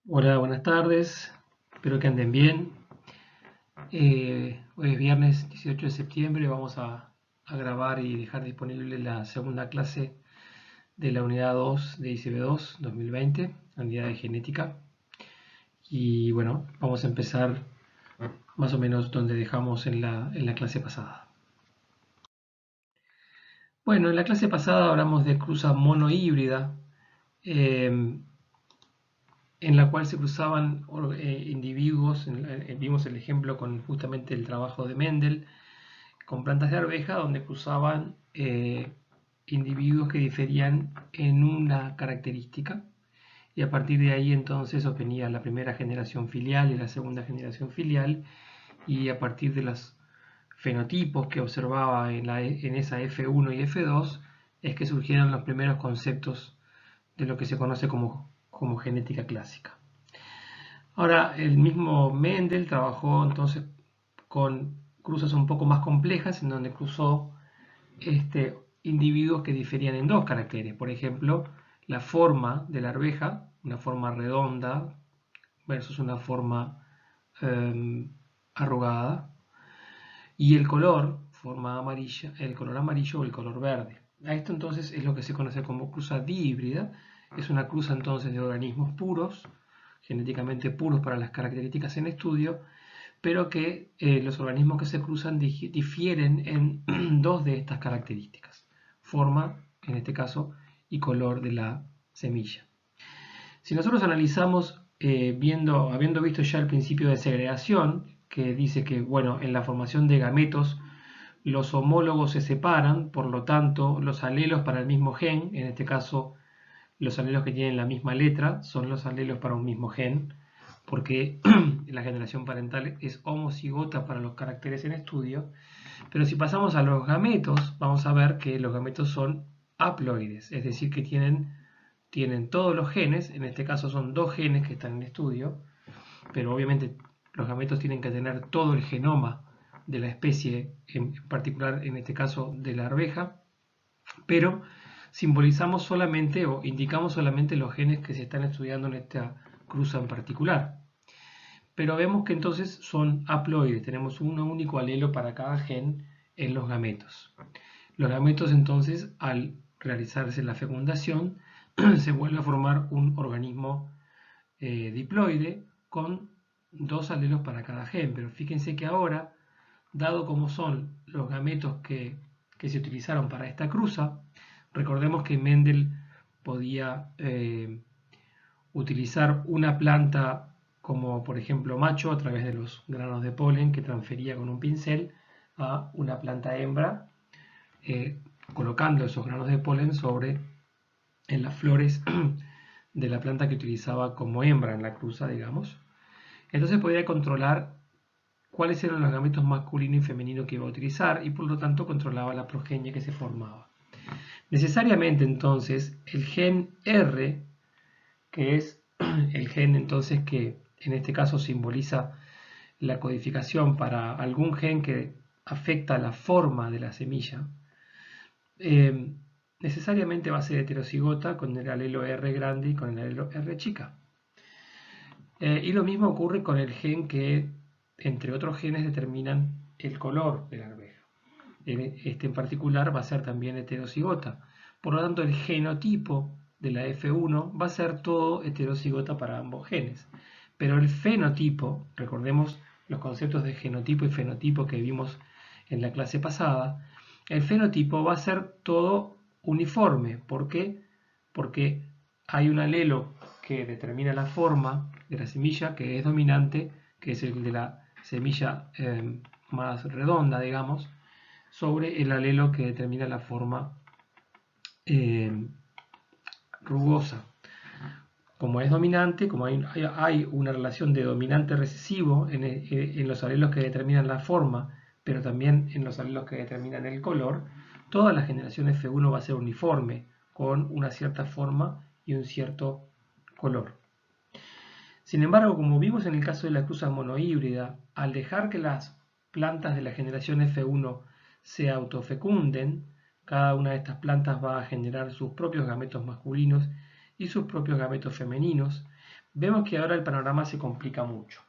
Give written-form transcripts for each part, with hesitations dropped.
Hola, buenas tardes. Espero que anden bien. Hoy es viernes 18 de septiembre. Vamos a grabar y dejar disponible la segunda clase de la unidad 2 de ICB2 2020, la unidad de genética. Y bueno, vamos a empezar más o menos donde dejamos en la clase pasada. Bueno, en la clase pasada hablamos de cruza monohíbrida. eh, en la cual se cruzaban individuos, vimos el ejemplo con justamente el trabajo de Mendel, con plantas de arveja, donde cruzaban individuos que diferían en una característica, y a partir de ahí entonces obtenía la primera generación filial y la segunda generación filial, y a partir de los fenotipos que observaba en esa F1 y F2, es que surgieron los primeros conceptos de lo que se conoce como genética clásica. Ahora, el mismo Mendel trabajó entonces con cruzas un poco más complejas, en donde cruzó individuos que diferían en dos caracteres. Por ejemplo, la forma de la arveja, una forma redonda versus una forma eh, arrugada, y el color, forma amarilla, el color amarillo o el color verde. A esto entonces es lo que se conoce como cruza dihíbrida. Es una cruza entonces de organismos puros, genéticamente puros para las características en estudio, pero que los organismos que se cruzan difieren en dos de estas características: forma, en este caso, y color de la semilla. Si nosotros analizamos, habiendo visto ya el principio de segregación, que dice que, bueno, en la formación de gametos los homólogos se separan, por lo tanto, los alelos para el mismo gen, en este caso los alelos que tienen la misma letra, son los alelos para un mismo gen, porque la generación parental es homocigota para los caracteres en estudio. Pero si pasamos a los gametos, vamos a ver que los gametos son haploides, es decir, que tienen todos los genes. En este caso son dos genes que están en estudio, pero obviamente los gametos tienen que tener todo el genoma de la especie, en particular en este caso de la arveja, pero simbolizamos solamente o indicamos solamente los genes que se están estudiando en esta cruza en particular. Pero vemos que entonces son haploides, tenemos un único alelo para cada gen en los gametos. Los gametos entonces, al realizarse la fecundación, se vuelve a formar un organismo diploide con dos alelos para cada gen. Pero fíjense que ahora, dado como son los gametos que se utilizaron para esta cruza, recordemos que Mendel podía utilizar una planta como por ejemplo macho a través de los granos de polen que transfería con un pincel a una planta hembra, eh, colocando esos granos de polen en las flores de la planta que utilizaba como hembra en la cruza, digamos. Entonces podía controlar cuáles eran los gametos masculino y femenino que iba a utilizar, y por lo tanto controlaba la progenie que se formaba. Necesariamente entonces el gen R, que es el gen entonces que en este caso simboliza la codificación para algún gen que afecta la forma de la semilla, eh, necesariamente va a ser heterocigota con el alelo R grande y con el alelo R chica. Y lo mismo ocurre con el gen que, entre otros genes, determinan el color de la arveja. Este en particular va a ser también heterocigota. Por lo tanto, el genotipo de la F1 va a ser todo heterocigota para ambos genes. Pero el fenotipo, recordemos los conceptos de genotipo y fenotipo que vimos en la clase pasada, el fenotipo va a ser todo uniforme. ¿Por qué? Porque hay un alelo que determina la forma de la semilla, que es dominante, que es el de la semilla más redonda, digamos, sobre el alelo que determina la forma eh, rugosa. Como es dominante, como hay una relación de dominante recesivo en los alelos que determinan la forma, pero también en los alelos que determinan el color, toda la generación F1 va a ser uniforme, con una cierta forma y un cierto color. Sin embargo, como vimos en el caso de la cruza monohíbrida, al dejar que las plantas de la generación F1 se autofecunden, cada una de estas plantas va a generar sus propios gametos masculinos y sus propios gametos femeninos, vemos que ahora el panorama se complica mucho.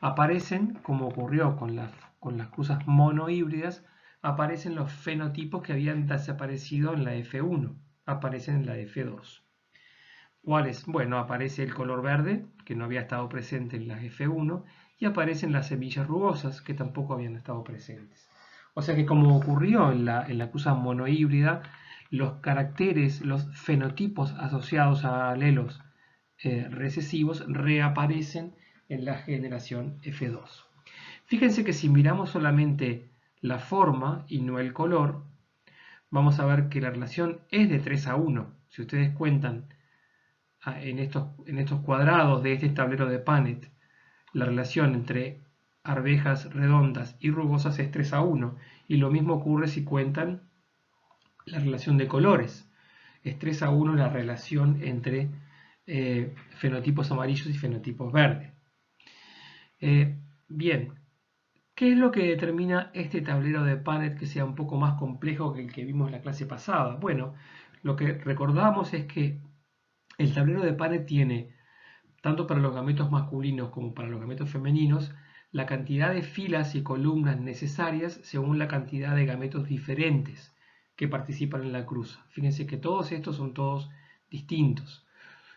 Aparecen, como ocurrió con las cruzas monohíbridas, aparecen los fenotipos que habían desaparecido en la F1, aparecen en la F2. ¿Cuáles? Bueno, aparece el color verde, que no había estado presente en las F1, y aparecen las semillas rugosas, que tampoco habían estado presentes. O sea que como ocurrió en la cruza monohíbrida, los caracteres, los fenotipos asociados a alelos recesivos reaparecen en la generación F2. Fíjense que si miramos solamente la forma y no el color, vamos a ver que la relación es de 3:1. Si ustedes cuentan en estos cuadrados de este tablero de Punnett, la relación entre arvejas redondas y rugosas es 3:1. Y lo mismo ocurre si cuentan la relación de colores. Es 3:1 la relación entre fenotipos amarillos y fenotipos verdes. Bien, ¿qué es lo que determina este tablero de Punnett que sea un poco más complejo que el que vimos en la clase pasada? Bueno, lo que recordamos es que el tablero de Punnett tiene, tanto para los gametos masculinos como para los gametos femeninos, la cantidad de filas y columnas necesarias según la cantidad de gametos diferentes que participan en la cruza. Fíjense que todos estos son todos distintos.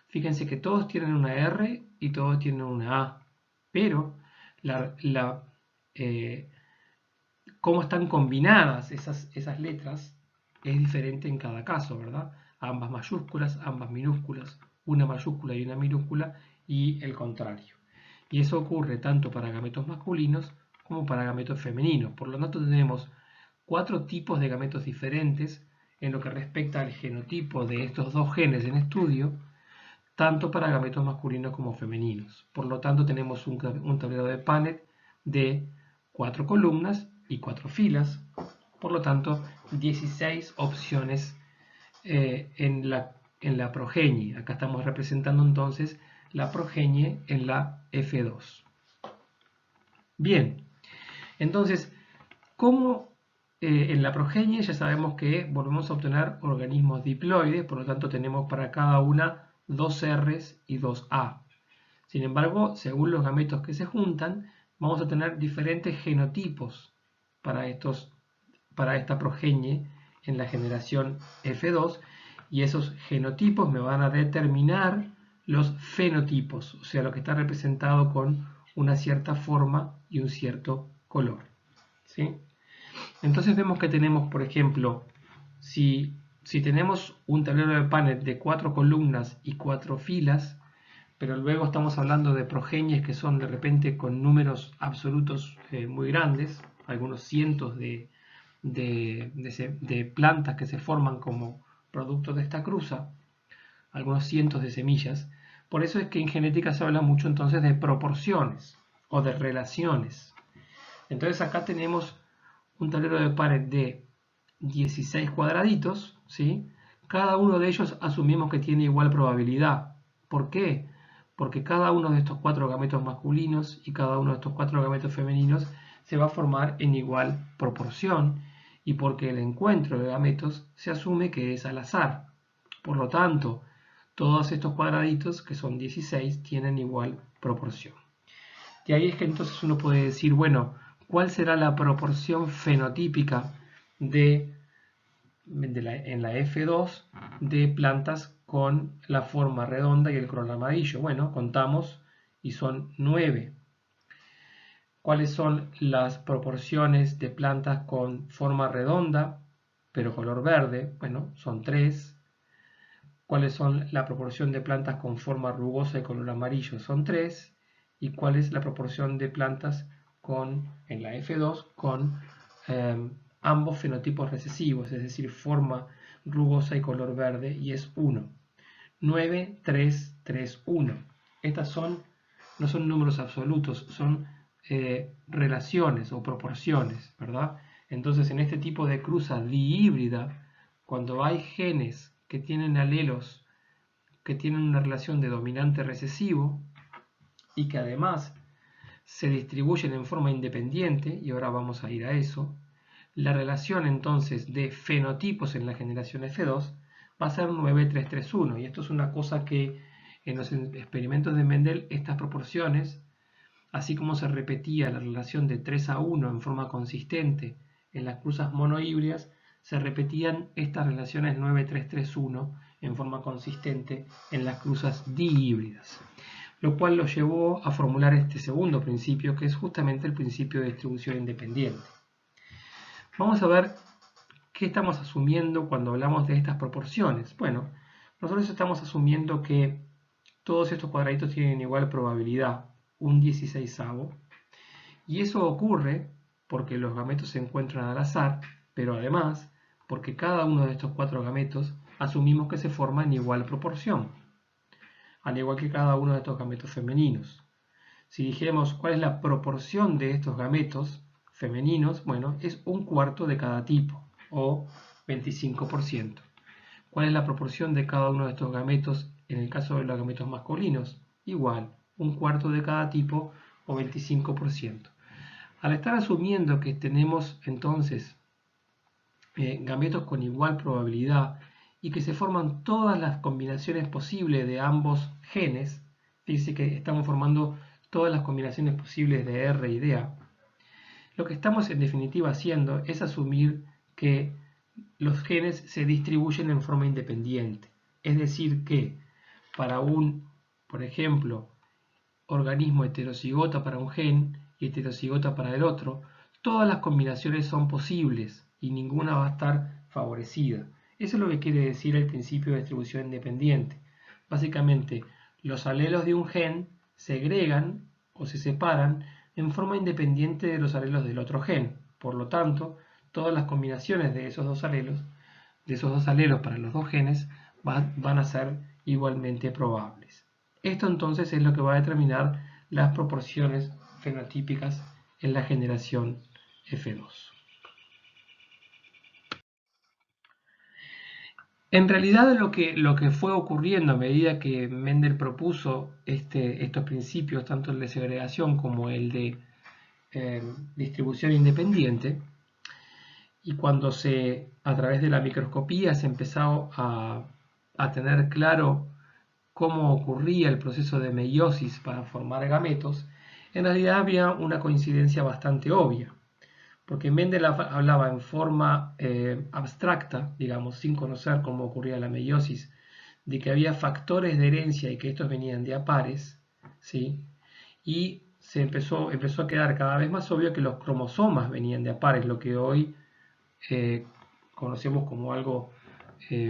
Fíjense que todos tienen una R y todos tienen una A, pero cómo están combinadas esas letras es diferente en cada caso, ¿verdad? Ambas mayúsculas, ambas minúsculas, una mayúscula y una minúscula, y el contrario. Y eso ocurre tanto para gametos masculinos como para gametos femeninos. Por lo tanto, tenemos 4 tipos de gametos diferentes en lo que respecta al genotipo de estos dos genes en estudio, tanto para gametos masculinos como femeninos. Por lo tanto, tenemos un tablero de Punnett de 4 columnas y 4 filas, por lo tanto 16 opciones en la progenie. Acá estamos representando entonces la progenie en la F2. Bien, entonces, ¿cómo en la progenie ya sabemos que volvemos a obtener organismos diploides, por lo tanto tenemos para cada una 2 R's y 2 A. Sin embargo, según los gametos que se juntan, vamos a tener diferentes genotipos para esta progenie en la generación F2, y esos genotipos me van a determinar los fenotipos, o sea, lo que está representado con una cierta forma y un cierto color. ¿Sí? Entonces vemos que tenemos, por ejemplo, si tenemos un tablero de Punnett de 4 columnas y 4 filas, pero luego estamos hablando de progenies que son de repente con números absolutos muy grandes, algunos cientos de plantas que se forman como producto de esta cruza, algunos cientos de semillas. Por eso es que en genética se habla mucho entonces de proporciones o de relaciones. Entonces acá tenemos un tablero de Punnett de 16 cuadraditos, ¿sí? Cada uno de ellos asumimos que tiene igual probabilidad. ¿Por qué? Porque cada uno de estos 4 gametos masculinos y cada uno de estos 4 gametos femeninos se va a formar en igual proporción, y porque el encuentro de gametos se asume que es al azar. Por lo tanto, todos estos cuadraditos, que son 16, tienen igual proporción. Y ahí es que entonces uno puede decir, bueno, ¿cuál será la proporción fenotípica en la F2 de plantas con la forma redonda y el color amarillo? Bueno, contamos y son 9. ¿Cuáles son las proporciones de plantas con forma redonda pero color verde? Bueno, son 3. ¿Cuáles son la proporción de plantas con forma rugosa y color amarillo? Son 3. ¿Y cuál es la proporción de plantas en la F2 con ambos fenotipos recesivos, es decir, forma rugosa y color verde? Y es 1. 9, 3, 3, 1. Estas no son números absolutos, son relaciones o proporciones, ¿verdad? Entonces, en este tipo de cruza dihíbrida, cuando hay genes que tienen alelos que tienen una relación de dominante recesivo y que además se distribuyen en forma independiente, y ahora vamos a ir a eso, la relación entonces de fenotipos en la generación F2 va a ser 9, 3, 3, 1, y esto es una cosa que en los experimentos de Mendel estas proporciones, así como se repetía la relación de 3:1 en forma consistente en las cruzas monohíbridas, se repetían estas relaciones 9:3:3:1 en forma consistente en las cruzas dihíbridas, lo cual lo llevó a formular este segundo principio, que es justamente el principio de distribución independiente. Vamos a ver qué estamos asumiendo cuando hablamos de estas proporciones. Bueno, nosotros estamos asumiendo que todos estos cuadraditos tienen igual probabilidad, un 16avo, y eso ocurre porque los gametos se encuentran al azar, pero además porque cada uno de estos 4 gametos asumimos que se forma en igual proporción, al igual que cada uno de estos gametos femeninos. Si dijéramos cuál es la proporción de estos gametos femeninos, bueno, es 1/4 de cada tipo, o 25%. ¿Cuál es la proporción de cada uno de estos gametos en el caso de los gametos masculinos? Igual, 1/4 de cada tipo, o 25%. Al estar asumiendo que tenemos entonces gametos con igual probabilidad y que se forman todas las combinaciones posibles de ambos genes, fíjense que estamos formando todas las combinaciones posibles de R y de A, lo que estamos en definitiva haciendo es asumir que los genes se distribuyen en forma independiente. Es decir que para un, por ejemplo, organismo heterocigota para un gen y heterocigota para el otro, todas las combinaciones son posibles y ninguna va a estar favorecida. Eso es lo que quiere decir el principio de distribución independiente. Básicamente, los alelos de un gen se agregan o se separan en forma independiente de los alelos del otro gen. Por lo tanto, todas las combinaciones de esos dos alelos para los dos genes van a ser igualmente probables. Esto entonces es lo que va a determinar las proporciones fenotípicas en la generación F2. En realidad lo que fue ocurriendo a medida que Mendel propuso estos principios, tanto el de segregación como el de distribución independiente, y cuando a través de la microscopía se empezó a tener claro cómo ocurría el proceso de meiosis para formar gametos, en realidad había una coincidencia bastante obvia, porque Mendel hablaba en forma abstracta, digamos, sin conocer cómo ocurría la meiosis, de que había factores de herencia y que estos venían de a pares, ¿sí? Y se empezó a quedar cada vez más obvio que los cromosomas venían de a pares, lo que hoy conocemos como algo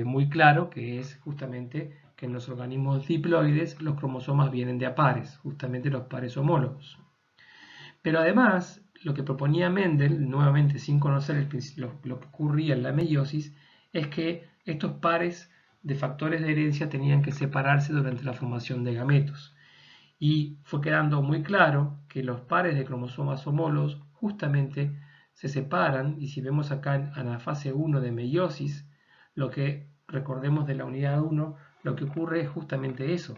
muy claro, que es justamente que en los organismos diploides los cromosomas vienen de a pares, justamente los pares homólogos. Pero además, lo que proponía Mendel, nuevamente sin conocer lo que ocurría en la meiosis, es que estos pares de factores de herencia tenían que separarse durante la formación de gametos. Y fue quedando muy claro que los pares de cromosomas homólogos justamente se separan, y si vemos acá en la fase 1 de meiosis, lo que recordemos de la unidad 1, lo que ocurre es justamente eso.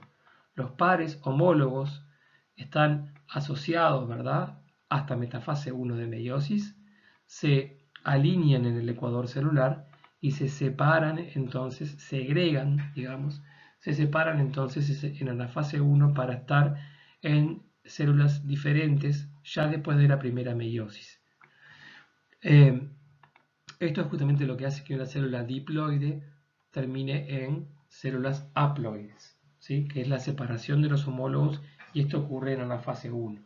Los pares homólogos están asociados, ¿verdad?, hasta metafase 1 de meiosis, se alinean en el ecuador celular y se separan, entonces, segregan, digamos, se separan entonces en la fase 1 para estar en células diferentes ya después de la primera meiosis. Esto es justamente lo que hace que una célula diploide termine en células haploides, ¿sí? Que es la separación de los homólogos, y esto ocurre en la fase 1.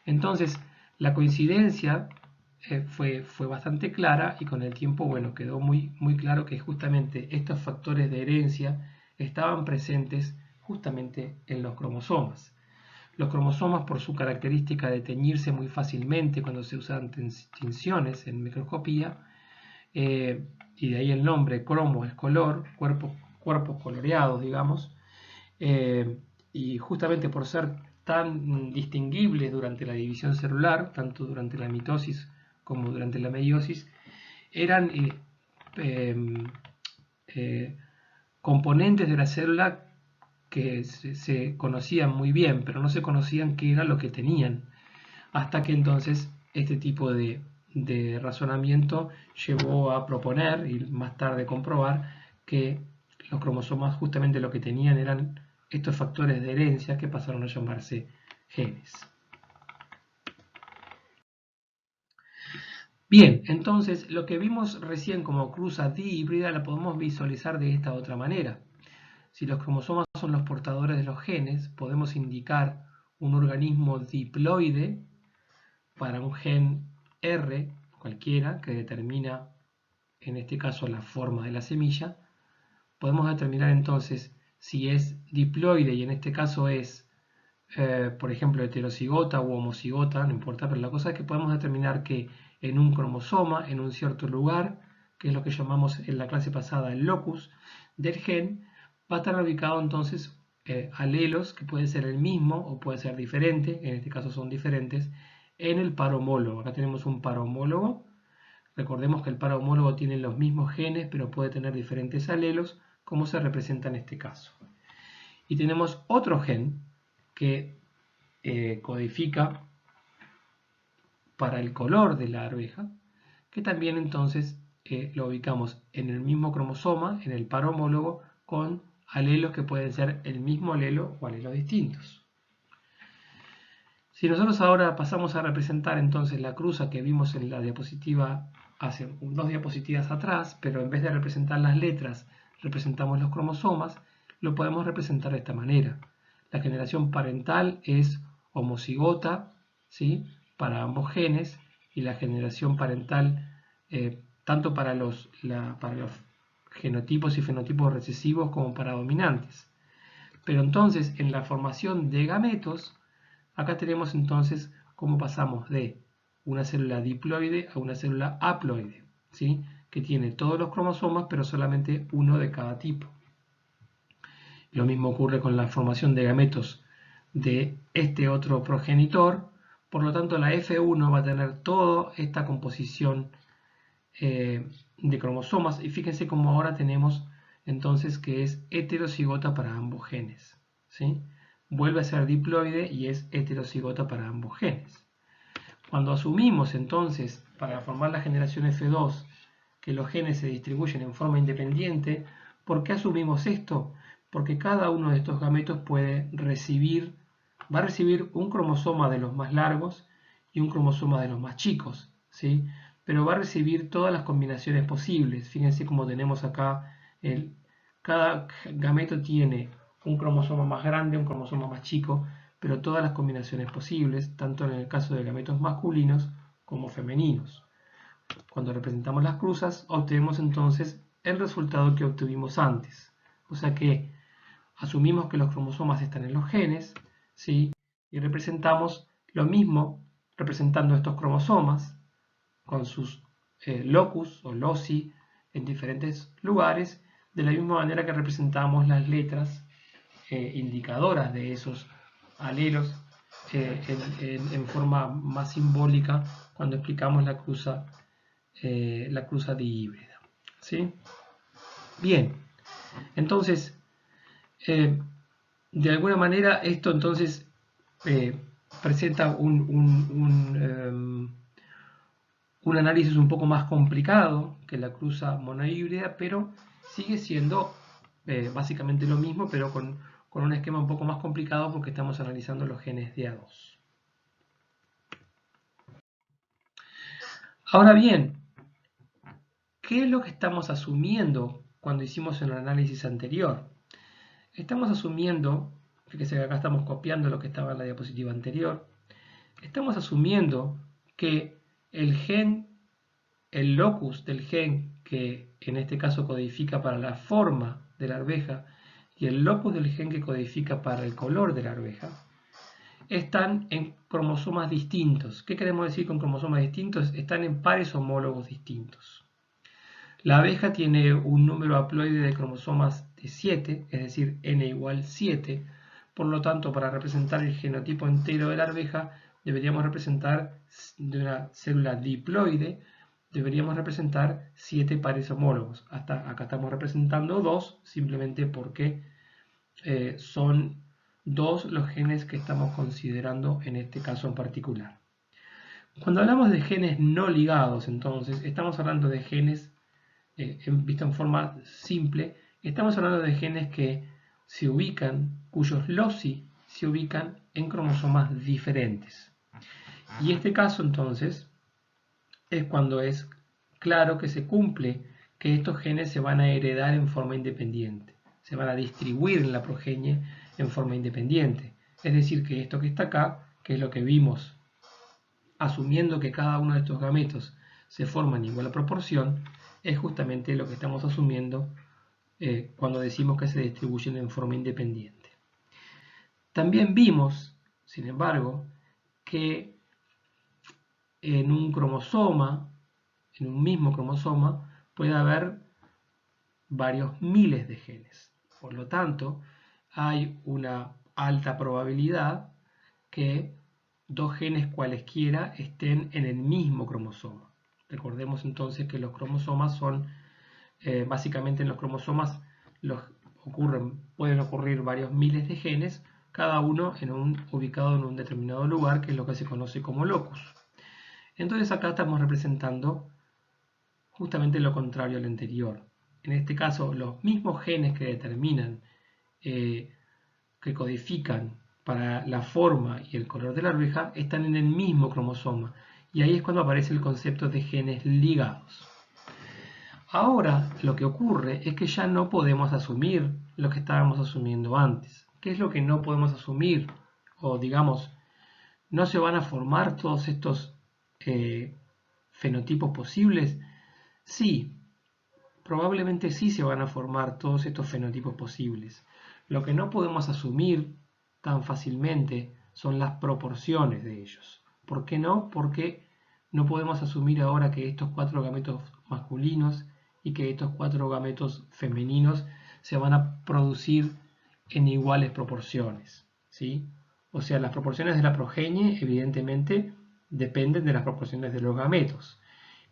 Entonces, la coincidencia fue bastante clara, y con el tiempo, bueno, quedó muy claro que justamente estos factores de herencia estaban presentes justamente en los cromosomas. Los cromosomas, por su característica de teñirse muy fácilmente cuando se usan tinciones en microscopía, y de ahí el nombre, cromo es color, cuerpos coloreados, digamos, y justamente por ser tan distinguibles durante la división celular, tanto durante la mitosis como durante la meiosis, eran componentes de la célula que se conocían muy bien, pero no se conocían qué era lo que tenían, hasta que entonces este tipo de razonamiento llevó a proponer y más tarde comprobar que los cromosomas justamente lo que tenían eran estos factores de herencia que pasaron a llamarse genes. Bien, entonces lo que vimos recién como cruza dihíbrida la podemos visualizar de esta otra manera. Si los cromosomas son los portadores de los genes, podemos indicar un organismo diploide para un gen R, cualquiera, que determina, en este caso, la forma de la semilla. Podemos determinar entonces si es diploide, y en este caso es, por ejemplo, heterocigota u homocigota, no importa, pero la cosa es que podemos determinar que en un cromosoma, en un cierto lugar, que es lo que llamamos en la clase pasada el locus del gen, va a estar ubicado entonces alelos, que puede ser el mismo o puede ser diferente, en este caso son diferentes, en el par homólogo. Acá tenemos un par homólogo. Recordemos que el par homólogo tiene los mismos genes, pero puede tener diferentes alelos, como se representa en este caso. Y tenemos otro gen que codifica para el color de la arveja, que también entonces lo ubicamos en el mismo cromosoma, en el par homólogo, con alelos que pueden ser el mismo alelo o alelos distintos. Si nosotros ahora pasamos a representar entonces la cruza que vimos en la diapositiva hace 2 diapositivas atrás, pero en vez de representar las letras, representamos los cromosomas, lo podemos representar de esta manera. La generación parental es homocigota, ¿sí?, para ambos genes, y la generación parental tanto para los genotipos y fenotipos recesivos como para dominantes. Pero entonces en la formación de gametos, acá tenemos entonces cómo pasamos de una célula diploide a una célula haploide, ¿sí?, que tiene todos los cromosomas pero solamente uno de cada tipo. Lo mismo ocurre con la formación de gametos de este otro progenitor. Por lo tanto, la F1 va a tener toda esta composición de cromosomas. Y fíjense cómo ahora tenemos entonces que es heterocigota para ambos genes, ¿sí? Vuelve a ser diploide y es heterocigota para ambos genes. Cuando asumimos entonces, para formar la generación F2, que los genes se distribuyen en forma independiente, ¿por qué asumimos esto? Porque cada uno de estos gametos va a recibir un cromosoma de los más largos y un cromosoma de los más chicos, ¿sí? Pero va a recibir todas las combinaciones posibles. Fíjense cómo tenemos acá, cada gameto tiene un cromosoma más grande, un cromosoma más chico, pero todas las combinaciones posibles, tanto en el caso de gametos masculinos como femeninos. Cuando representamos las cruzas, obtenemos entonces el resultado que obtuvimos antes. O sea que asumimos que los cromosomas están en los genes, ¿sí?, y representamos lo mismo representando estos cromosomas con sus locus o loci en diferentes lugares, de la misma manera que representamos las letras indicadoras de esos alelos en forma más simbólica cuando explicamos la cruza dihíbrida, ¿sí? Bien, entonces de alguna manera esto entonces presenta un análisis un poco más complicado que la cruza monohíbrida, pero sigue siendo básicamente lo mismo, pero con un esquema un poco más complicado porque estamos analizando los genes de A2. Ahora bien, ¿qué es lo que estamos asumiendo cuando hicimos el análisis anterior? Estamos asumiendo, fíjense que acá estamos copiando lo que estaba en la diapositiva anterior, estamos asumiendo que el locus del gen que en este caso codifica para la forma de la arveja y el locus del gen que codifica para el color de la arveja están en cromosomas distintos. ¿Qué queremos decir con cromosomas distintos? Están en pares homólogos distintos. La abeja tiene un número haploide de cromosomas de 7, es decir, n igual 7. Por lo tanto, para representar el genotipo entero de la arveja, deberíamos representar de una célula diploide, deberíamos representar 7 pares homólogos. Hasta acá estamos representando 2, simplemente porque son 2 los genes que estamos considerando en este caso en particular. Cuando hablamos de genes no ligados, entonces, estamos hablando de genes, visto en forma simple, estamos hablando de genes que cuyos loci se ubican en cromosomas diferentes. Y este caso entonces es cuando es claro que se cumple que estos genes se van a heredar en forma independiente, se van a distribuir en la progenie en forma independiente. Es decir, que esto que está acá, que es lo que vimos, asumiendo que cada uno de estos gametos se forma en igual proporción, es justamente lo que estamos asumiendo cuando decimos que se distribuyen en forma independiente. También vimos, sin embargo, que en un cromosoma, en un mismo cromosoma, puede haber varios miles de genes. Por lo tanto, hay una alta probabilidad que dos genes cualesquiera estén en el mismo cromosoma. Recordemos entonces que los cromosomas son, básicamente en los cromosomas pueden ocurrir varios miles de genes, cada uno ubicado en un determinado lugar, que es lo que se conoce como locus. Entonces acá estamos representando justamente lo contrario al anterior. En este caso, los mismos genes que determinan, que codifican para la forma y el color de la arveja, están en el mismo cromosoma. Y ahí es cuando aparece el concepto de genes ligados. Ahora lo que ocurre es que ya no podemos asumir lo que estábamos asumiendo antes. ¿Qué es lo que no podemos asumir? O digamos, ¿no se van a formar todos estos fenotipos posibles? Sí, probablemente sí se van a formar todos estos fenotipos posibles. Lo que no podemos asumir tan fácilmente son las proporciones de ellos. ¿Por qué no? Porque no podemos asumir ahora que estos 4 gametos masculinos y que estos 4 gametos femeninos se van a producir en iguales proporciones, ¿sí? O sea, las proporciones de la progenie evidentemente dependen de las proporciones de los gametos.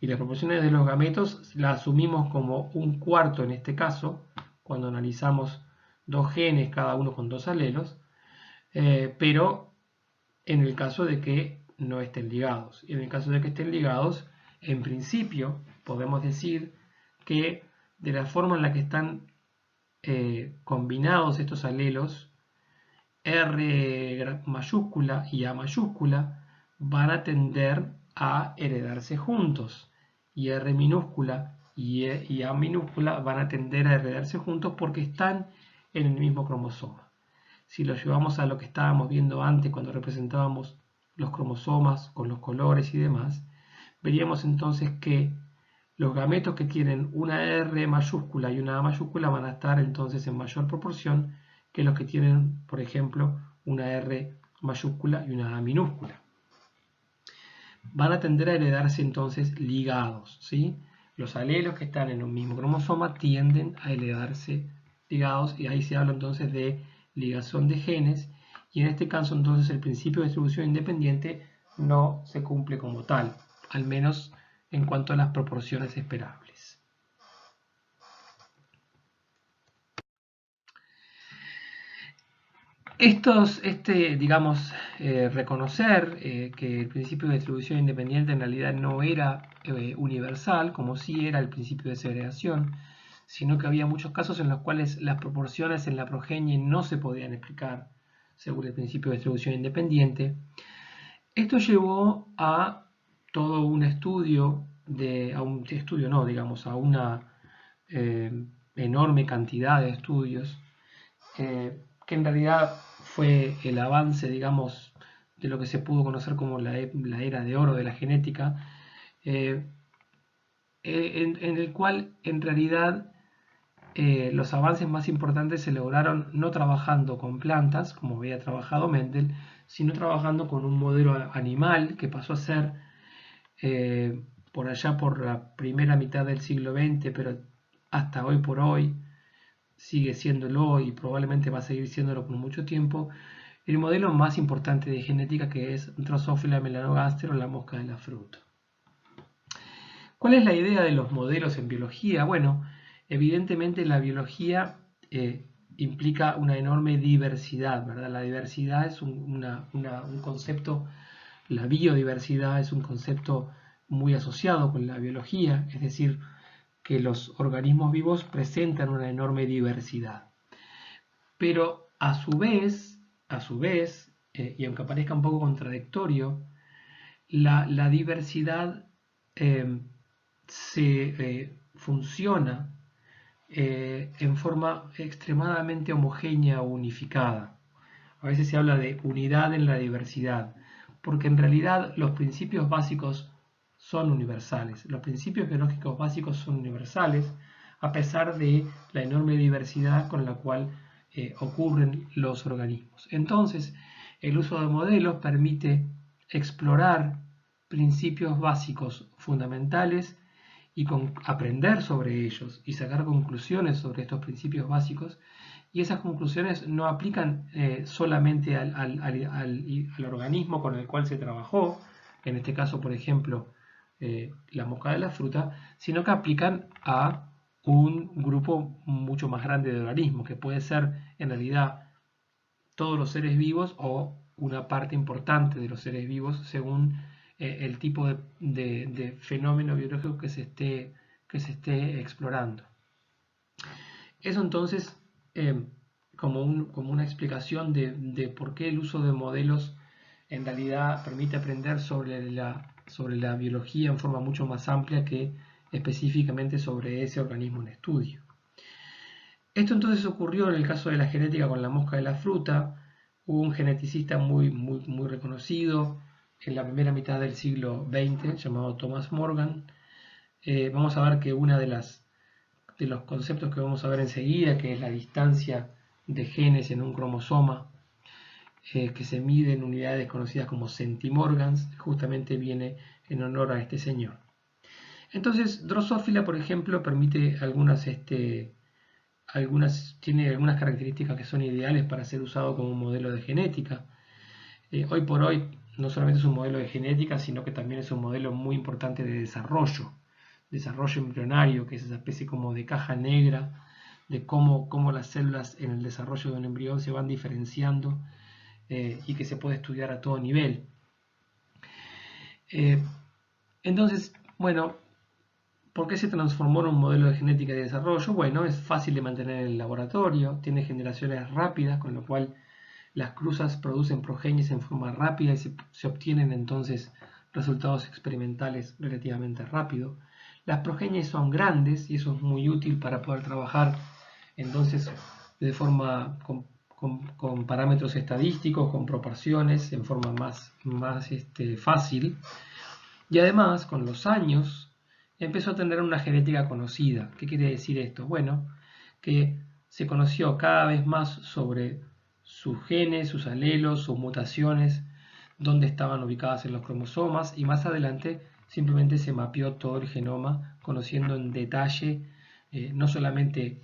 Y las proporciones de los gametos las asumimos como un cuarto en este caso, cuando analizamos dos genes, cada uno con 2 alelos, pero en el caso de que no estén ligados. Y en el caso de que estén ligados, en principio podemos decir que de la forma en la que están combinados estos alelos, R mayúscula y A mayúscula van a tender a heredarse juntos, y R minúscula y A minúscula van a tender a heredarse juntos porque están en el mismo cromosoma. Si lo llevamos a lo que estábamos viendo antes cuando representábamos los cromosomas con los colores y demás, veríamos entonces que los gametos que tienen una R mayúscula y una A mayúscula van a estar entonces en mayor proporción que los que tienen, por ejemplo, una R mayúscula y una A minúscula. Van a tender a heredarse entonces ligados, ¿sí? Los alelos que están en un mismo cromosoma tienden a heredarse ligados, y ahí se habla entonces de ligación de genes, y en este caso entonces el principio de distribución independiente no se cumple como tal, al menos en cuanto a las proporciones esperables. Reconocer que el principio de distribución independiente en realidad no era universal, como sí era el principio de segregación, sino que había muchos casos en los cuales las proporciones en la progenie no se podían explicar según el principio de distribución independiente. Esto llevó a todo un estudio, a una enorme cantidad de estudios, que en realidad fue el avance, digamos, de lo que se pudo conocer como la era de oro de la genética, en el cual en realidad los avances más importantes se lograron no trabajando con plantas, como había trabajado Mendel, sino trabajando con un modelo animal que pasó a ser, por allá por la primera mitad del siglo XX, pero hasta hoy por hoy sigue siéndolo y probablemente va a seguir siéndolo por mucho tiempo, el modelo más importante de genética, que es Drosophila melanogaster, o la mosca de la fruta. ¿Cuál es la idea de los modelos en biología? Bueno, evidentemente la biología implica una enorme diversidad, ¿verdad? La diversidad es un concepto, la biodiversidad es un concepto muy asociado con la biología, es decir, que los organismos vivos presentan una enorme diversidad. Pero a su vez, y aunque parezca un poco contradictorio, la diversidad funciona en forma extremadamente homogénea o unificada. A veces se habla de unidad en la diversidad, porque en realidad los principios básicos son universales. Los principios biológicos básicos son universales, a pesar de la enorme diversidad con la cual ocurren los organismos. Entonces, el uso de modelos permite explorar principios básicos fundamentales y aprender sobre ellos y sacar conclusiones sobre estos principios básicos, y esas conclusiones no aplican solamente al organismo con el cual se trabajó, en este caso, por ejemplo, la mosca de la fruta, sino que aplican a un grupo mucho más grande de organismos, que puede ser en realidad todos los seres vivos o una parte importante de los seres vivos según el tipo de fenómeno biológico que se esté explorando. Eso entonces como una explicación de por qué el uso de modelos en realidad permite aprender sobre la biología en forma mucho más amplia que específicamente sobre ese organismo en estudio. Esto entonces ocurrió en el caso de la genética con la mosca de la fruta. Hubo un geneticista muy reconocido en la primera mitad del siglo XX llamado Thomas Morgan. Vamos a ver que uno de los conceptos que vamos a ver enseguida, que es la distancia de genes en un cromosoma, que se mide en unidades conocidas como centimorgans, justamente viene en honor a este señor. Entonces, Drosophila, por ejemplo, permite tiene algunas características que son ideales para ser usado como un modelo de genética. Hoy por hoy no solamente es un modelo de genética, sino que también es un modelo muy importante de desarrollo embrionario, que es esa especie como de caja negra de cómo las células en el desarrollo de un embrión se van diferenciando y que se puede estudiar a todo nivel. Entonces, bueno, ¿por qué se transformó en un modelo de genética de desarrollo? Bueno, es fácil de mantener en el laboratorio, tiene generaciones rápidas, con lo cual las cruzas producen progenies en forma rápida y se obtienen entonces resultados experimentales relativamente rápido. Las progenies son grandes y eso es muy útil para poder trabajar entonces de forma con parámetros estadísticos, con proporciones, en forma más fácil. Y además, con los años, empezó a tener una genética conocida. ¿Qué quiere decir esto? Bueno, que se conoció cada vez más sobre sus genes, sus alelos, sus mutaciones, dónde estaban ubicadas en los cromosomas, y más adelante simplemente se mapeó todo el genoma, conociendo en detalle no solamente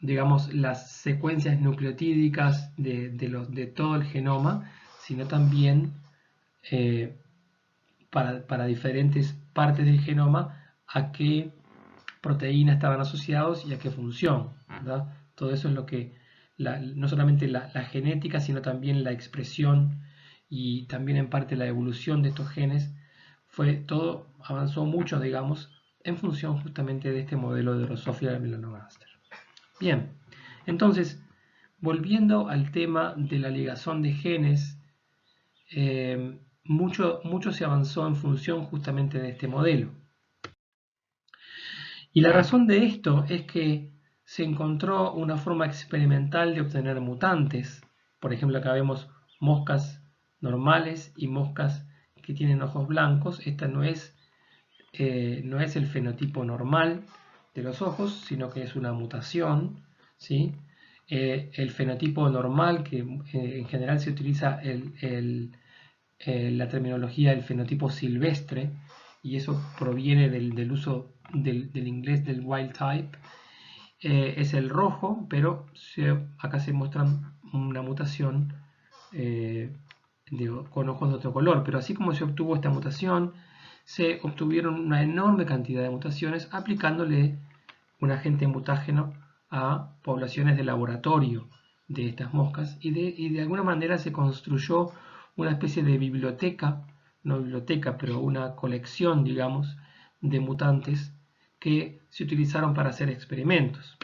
digamos, las secuencias nucleotídicas de todo el genoma, sino también para diferentes partes del genoma a qué proteínas estaban asociados y a qué función, ¿verdad? Todo eso es lo que, no solamente la genética, sino también la expresión y también en parte la evolución de estos genes, todo avanzó mucho, digamos, en función justamente de este modelo de Drosophila melanogaster. Bien, entonces, volviendo al tema de la ligación de genes, mucho se avanzó en función justamente de este modelo. Y la razón de esto es que se encontró una forma experimental de obtener mutantes. Por ejemplo, acá vemos moscas normales y moscas que tienen ojos blancos. Esta no es el fenotipo normal de los ojos, sino que es una mutación, ¿sí? El fenotipo normal, que en general se utiliza la terminología del fenotipo silvestre, y eso proviene del uso del inglés del wild type, es el rojo, pero acá se muestra una mutación con ojos de otro color. Pero así como se obtuvo esta mutación, se obtuvieron una enorme cantidad de mutaciones aplicándole un agente mutágeno a poblaciones de laboratorio de estas moscas, y de alguna manera se construyó una especie de biblioteca, no biblioteca, pero una colección, digamos, de mutantes que se utilizaron para hacer experimentos.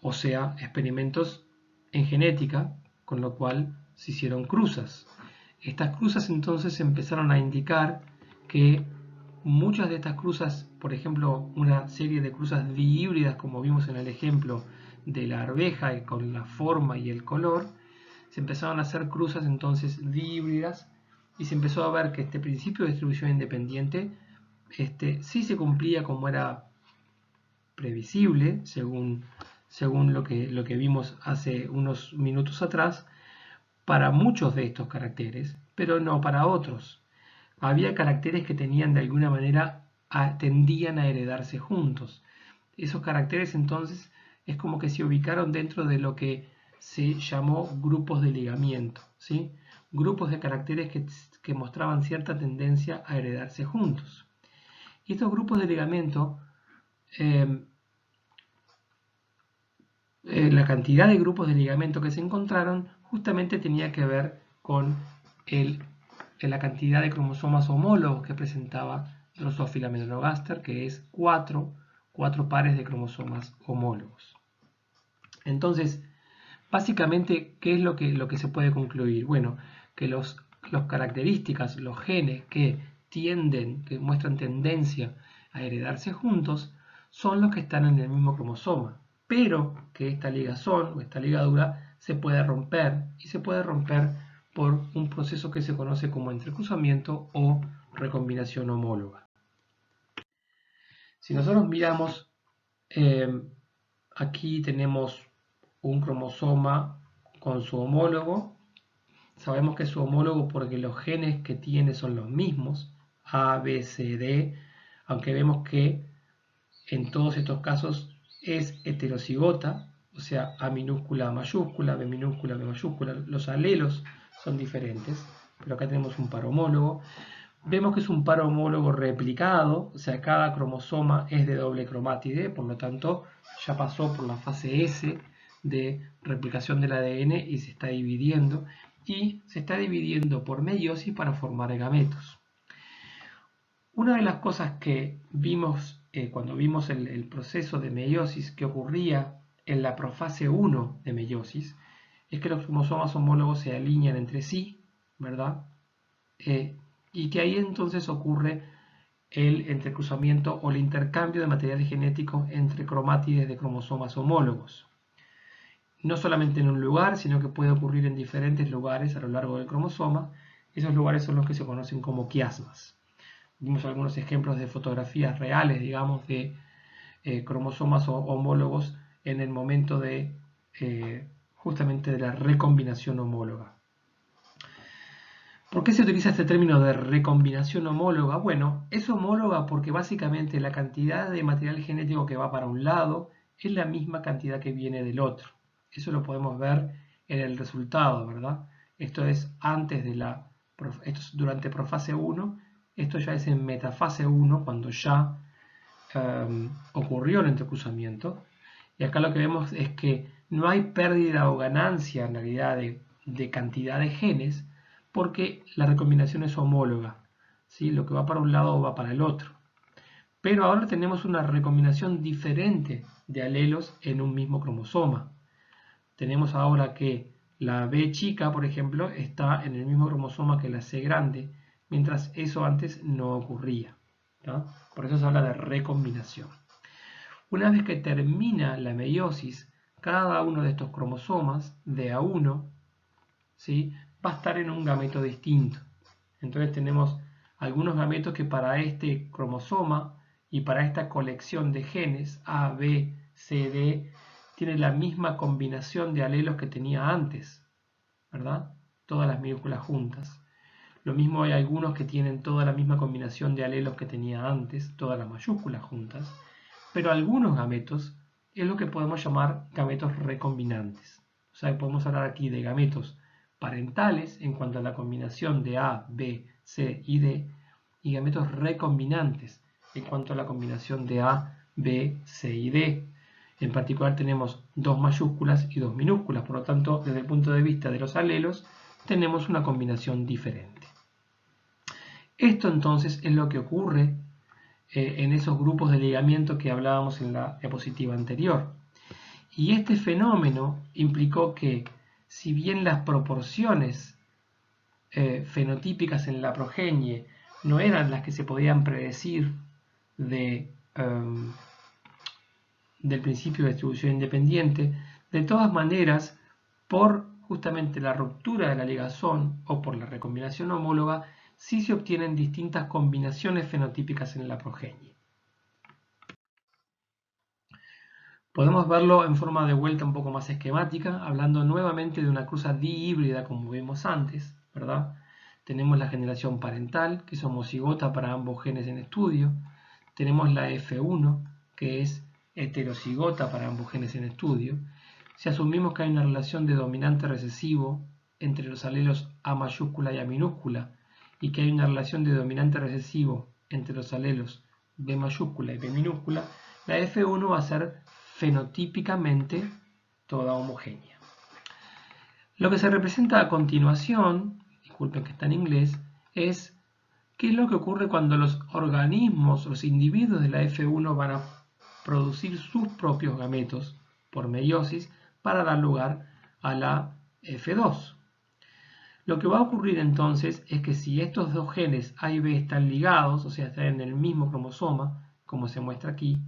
o sea, experimentos en genética, con lo cual se hicieron cruzas. Estas cruzas entonces empezaron a indicar que muchas de estas cruzas, por ejemplo, una serie de cruzas dihíbridas, como vimos en el ejemplo de la arveja y con la forma y el color, se empezaron a hacer cruzas entonces dihíbridas y se empezó a ver que este principio de distribución independiente sí se cumplía como era previsible, según lo que vimos hace unos minutos atrás, para muchos de estos caracteres, pero no para otros. Había caracteres que tenían de alguna manera, tendían a heredarse juntos. Esos caracteres entonces es como que se ubicaron dentro de lo que se llamó grupos de ligamiento, ¿sí? Grupos de caracteres que mostraban cierta tendencia a heredarse juntos. Y estos grupos de ligamento, la cantidad de grupos de ligamento que se encontraron justamente tenía que ver con la cantidad de cromosomas homólogos que presentaba Drosophila melanogaster, que es cuatro pares de cromosomas homólogos. Entonces, básicamente, ¿qué es lo que se puede concluir? Bueno, que las características, los genes que muestran tendencia a heredarse juntos, son los que están en el mismo cromosoma, pero que esta ligazón o esta ligadura se puede romper, y se puede romper por un proceso que se conoce como entrecruzamiento o recombinación homóloga. Si nosotros miramos, aquí tenemos un cromosoma con su homólogo. Sabemos que es su homólogo porque los genes que tiene son los mismos, A, B, C, D, aunque vemos que en todos estos casos es heterocigota, o sea, A minúscula, A mayúscula, B minúscula, B mayúscula. Los alelos son diferentes, pero acá tenemos un par homólogo. Vemos que es un par homólogo replicado, o sea, cada cromosoma es de doble cromátide, por lo tanto ya pasó por la fase S de replicación del ADN y se está dividiendo, por meiosis para formar gametos. Una de las cosas que vimos cuando vimos el proceso de meiosis que ocurría en la profase 1 de meiosis es que los cromosomas homólogos se alinean entre sí, ¿verdad? Y que ahí entonces ocurre el entrecruzamiento o el intercambio de material genético entre cromátides de cromosomas homólogos. No solamente en un lugar, sino que puede ocurrir en diferentes lugares a lo largo del cromosoma. Esos lugares son los que se conocen como quiasmas. Vimos algunos ejemplos de fotografías reales, digamos, de cromosomas homólogos en el momento de justamente de la recombinación homóloga. ¿Por qué se utiliza este término de recombinación homóloga? Bueno, es homóloga porque básicamente la cantidad de material genético que va para un lado es la misma cantidad que viene del otro. Eso lo podemos ver en el resultado, ¿verdad? Esto es antes de esto es durante profase 1, esto ya es en metafase 1, cuando ya ocurrió el entrecruzamiento. Y acá lo que vemos es que no hay pérdida o ganancia en realidad de cantidad de genes, porque la recombinación es homóloga, ¿sí? Lo que va para un lado va para el otro. Pero ahora tenemos una recombinación diferente de alelos en un mismo cromosoma. Tenemos ahora que la B chica, por ejemplo, está en el mismo cromosoma que la C grande, mientras eso antes no ocurría, ¿no? Por eso se habla de recombinación. Una vez que termina la meiosis, cada uno de estos cromosomas de A1, ¿sí?, va a estar en un gameto distinto. Entonces tenemos algunos gametos que para este cromosoma y para esta colección de genes A, B, C, D tienen la misma combinación de alelos que tenía antes, ¿verdad? Todas las minúsculas juntas. Lo mismo hay algunos que tienen toda la misma combinación de alelos que tenía antes, todas las mayúsculas juntas, pero algunos gametos es lo que podemos llamar gametos recombinantes. O sea, podemos hablar aquí de gametos parentales en cuanto a la combinación de A, B, C y D, y gametos recombinantes en cuanto a la combinación de A, B, C y D. En particular tenemos dos mayúsculas y dos minúsculas, por lo tanto, desde el punto de vista de los alelos, tenemos una combinación diferente. Esto entonces es lo que ocurre en esos grupos de ligamiento que hablábamos en la diapositiva anterior. Y este fenómeno implicó que, si bien las proporciones fenotípicas en la progenie no eran las que se podían predecir del principio de distribución independiente, de todas maneras, por justamente la ruptura de la ligazón o por la recombinación homóloga, sí se obtienen distintas combinaciones fenotípicas en la progenie. Podemos verlo en forma de vuelta un poco más esquemática, hablando nuevamente de una cruza dihíbrida como vimos antes, ¿verdad? Tenemos la generación parental, que es homocigota para ambos genes en estudio. Tenemos la F1, que es heterocigota para ambos genes en estudio. Si asumimos que hay una relación de dominante recesivo entre los alelos A mayúscula y A minúscula, y que hay una relación de dominante recesivo entre los alelos B mayúscula y B minúscula, la F1 va a ser fenotípicamente toda homogénea. Lo que se representa a continuación, disculpen que está en inglés, es qué es lo que ocurre cuando los organismos, los individuos de la F1 van a producir sus propios gametos por meiosis para dar lugar a la F2. Lo que va a ocurrir entonces es que si estos dos genes A y B están ligados, o sea, están en el mismo cromosoma, como se muestra aquí,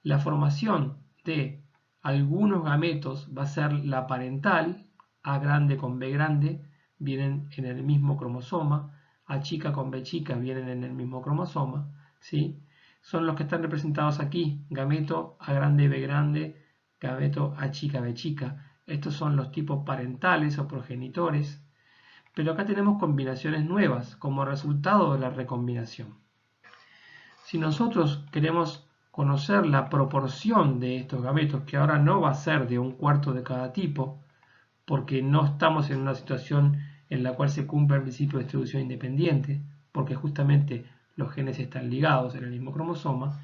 la formación de algunos gametos va a ser la parental, A grande con B grande, vienen en el mismo cromosoma, A chica con B chica vienen en el mismo cromosoma, ¿sí? Son los que están representados aquí, gameto A grande B grande, gameto A chica B chica. Estos son los tipos parentales o progenitores, pero acá tenemos combinaciones nuevas como resultado de la recombinación. Si nosotros queremos conocer la proporción de estos gametos, que ahora no va a ser de un cuarto de cada tipo, porque no estamos en una situación en la cual se cumple el principio de distribución independiente, porque justamente los genes están ligados en el mismo cromosoma,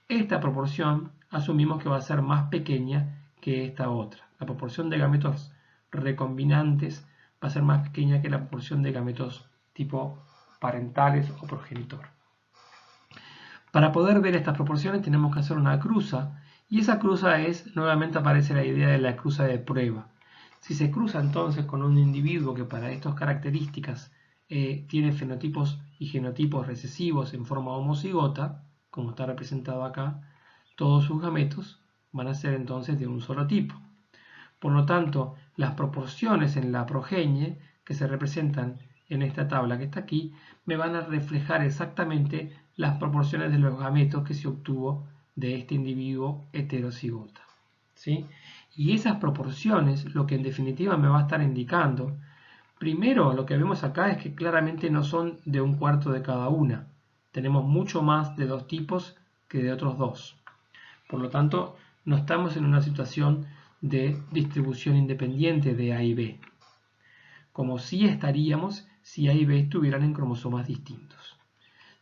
esta proporción asumimos que va a ser más pequeña que esta otra. La proporción de gametos recombinantes va a ser más pequeña que la proporción de gametos tipo parentales o progenitor. Para poder ver estas proporciones tenemos que hacer una cruza, y esa cruza es, nuevamente aparece la idea de la cruza de prueba. Si se cruza entonces con un individuo que para estas características tiene fenotipos y genotipos recesivos en forma homocigota, como está representado acá, todos sus gametos van a ser entonces de un solo tipo. Por lo tanto, las proporciones en la progenie que se representan en esta tabla que está aquí, me van a reflejar exactamente las proporciones de los gametos que se obtuvo de este individuo heterocigota, ¿sí? Y esas proporciones, lo que en definitiva me va a estar indicando, primero lo que vemos acá es que claramente no son de un cuarto de cada una. Tenemos mucho más de dos tipos que de otros dos. Por lo tanto, no estamos en una situación de distribución independiente de A y B, como sí estaríamos si A y B estuvieran en cromosomas distintos.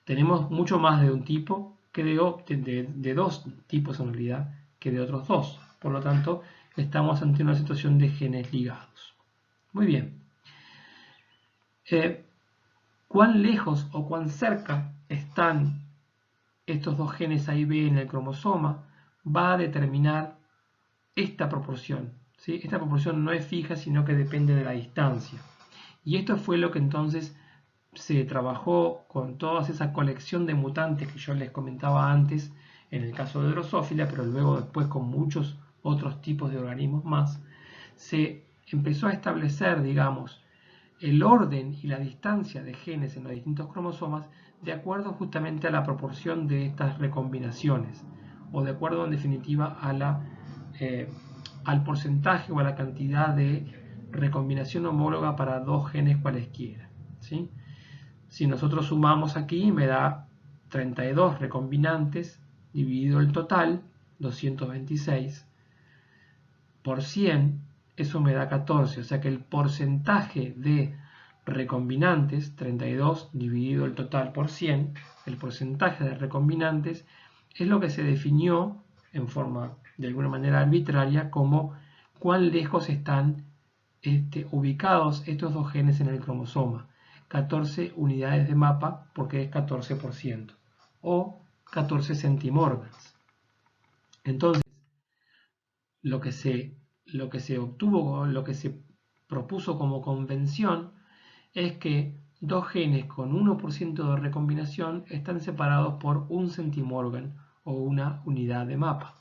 Tenemos mucho más de un tipo que de dos tipos en realidad que de otros dos. Por lo tanto, estamos ante una situación de genes ligados. Muy bien. ¿Cuán lejos o cuán cerca están estos dos genes A y B en el cromosoma? Va a determinar esta proporción, ¿sí? Esta proporción no es fija, sino que depende de la distancia. Y esto fue lo que entonces se trabajó con toda esa colección de mutantes que yo les comentaba antes, en el caso de Drosophila, pero luego después con muchos otros tipos de organismos más, se empezó a establecer, digamos, el orden y la distancia de genes en los distintos cromosomas de acuerdo justamente a la proporción de estas recombinaciones, o de acuerdo en definitiva a al porcentaje o a la cantidad de recombinación homóloga para dos genes cualesquiera, ¿sí? Si nosotros sumamos aquí, me da 32 recombinantes dividido el total, 226, por 100, eso me da 14. O sea que el porcentaje de recombinantes, 32 dividido el total por 100, el porcentaje de recombinantes es lo que se definió en forma de alguna manera arbitraria como cuán lejos están ubicados estos dos genes en el cromosoma. 14 unidades de mapa porque es 14%, o 14 centimorgans. Entonces, lo que se obtuvo, lo que se propuso como convención, es que dos genes con 1% de recombinación están separados por un centimorgan o una unidad de mapa.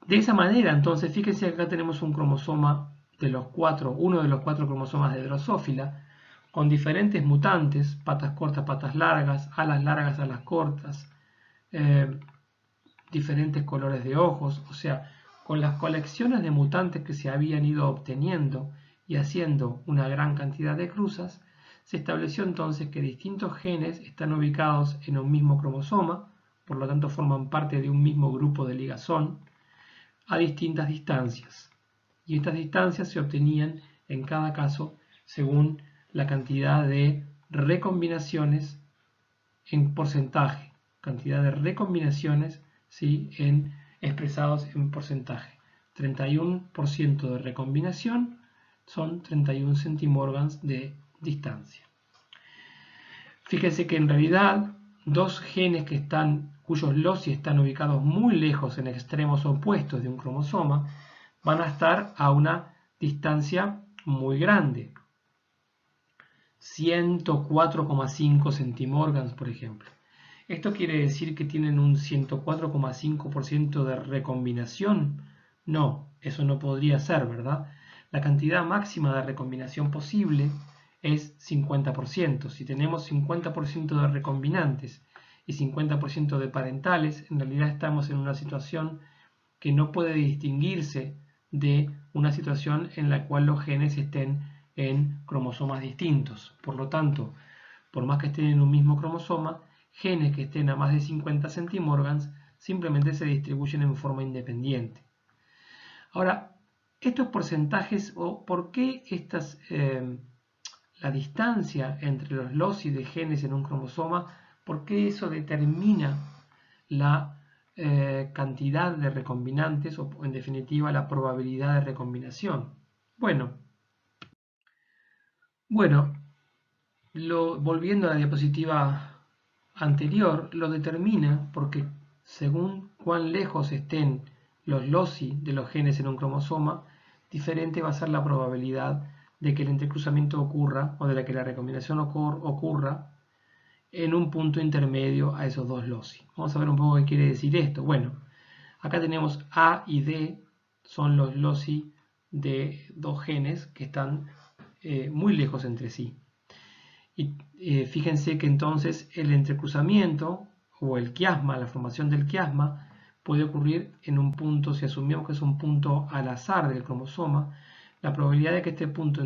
De esa manera, entonces, fíjense que acá tenemos un cromosoma de los cuatro, uno de los 4 cromosomas de Drosófila, con diferentes mutantes, patas cortas, patas largas, alas cortas, diferentes colores de ojos, o sea, con las colecciones de mutantes que se habían ido obteniendo y haciendo una gran cantidad de cruzas, se estableció entonces que distintos genes están ubicados en un mismo cromosoma, por lo tanto forman parte de un mismo grupo de ligazón, a distintas distancias. Y estas distancias se obtenían en cada caso según la cantidad de recombinaciones en porcentaje, cantidad de recombinaciones, ¿sí?, expresados en porcentaje. 31% de recombinación son 31 centimorgans de distancia. Fíjense que en realidad dos genes cuyos loci están ubicados muy lejos en extremos opuestos de un cromosoma van a estar a una distancia muy grande, 104,5 centimorgans, por ejemplo. ¿Esto quiere decir que tienen un 104,5% de recombinación? No, eso no podría ser, ¿verdad? La cantidad máxima de recombinación posible es 50%. Si tenemos 50% de recombinantes y 50% de parentales, en realidad estamos en una situación que no puede distinguirse de una situación en la cual los genes estén en cromosomas distintos. Por lo tanto, por más que estén en un mismo cromosoma, genes que estén a más de 50 centimorgans simplemente se distribuyen en forma independiente. Ahora, estos porcentajes, o por qué la distancia entre los loci de genes en un cromosoma, por qué eso determina la cantidad de recombinantes o en definitiva la probabilidad de recombinación. Bueno, volviendo a la diapositiva anterior, lo determina porque según cuán lejos estén los loci de los genes en un cromosoma, diferente va a ser la probabilidad de que el entrecruzamiento ocurra o de que la recombinación ocurra en un punto intermedio a esos dos loci. Vamos a ver un poco qué quiere decir esto. Bueno, acá tenemos A y D, son los loci de dos genes que están muy lejos entre sí. Y fíjense que entonces el entrecruzamiento o el quiasma, la formación del quiasma, puede ocurrir en un punto, si asumimos que es un punto al azar del cromosoma, la probabilidad de que este punto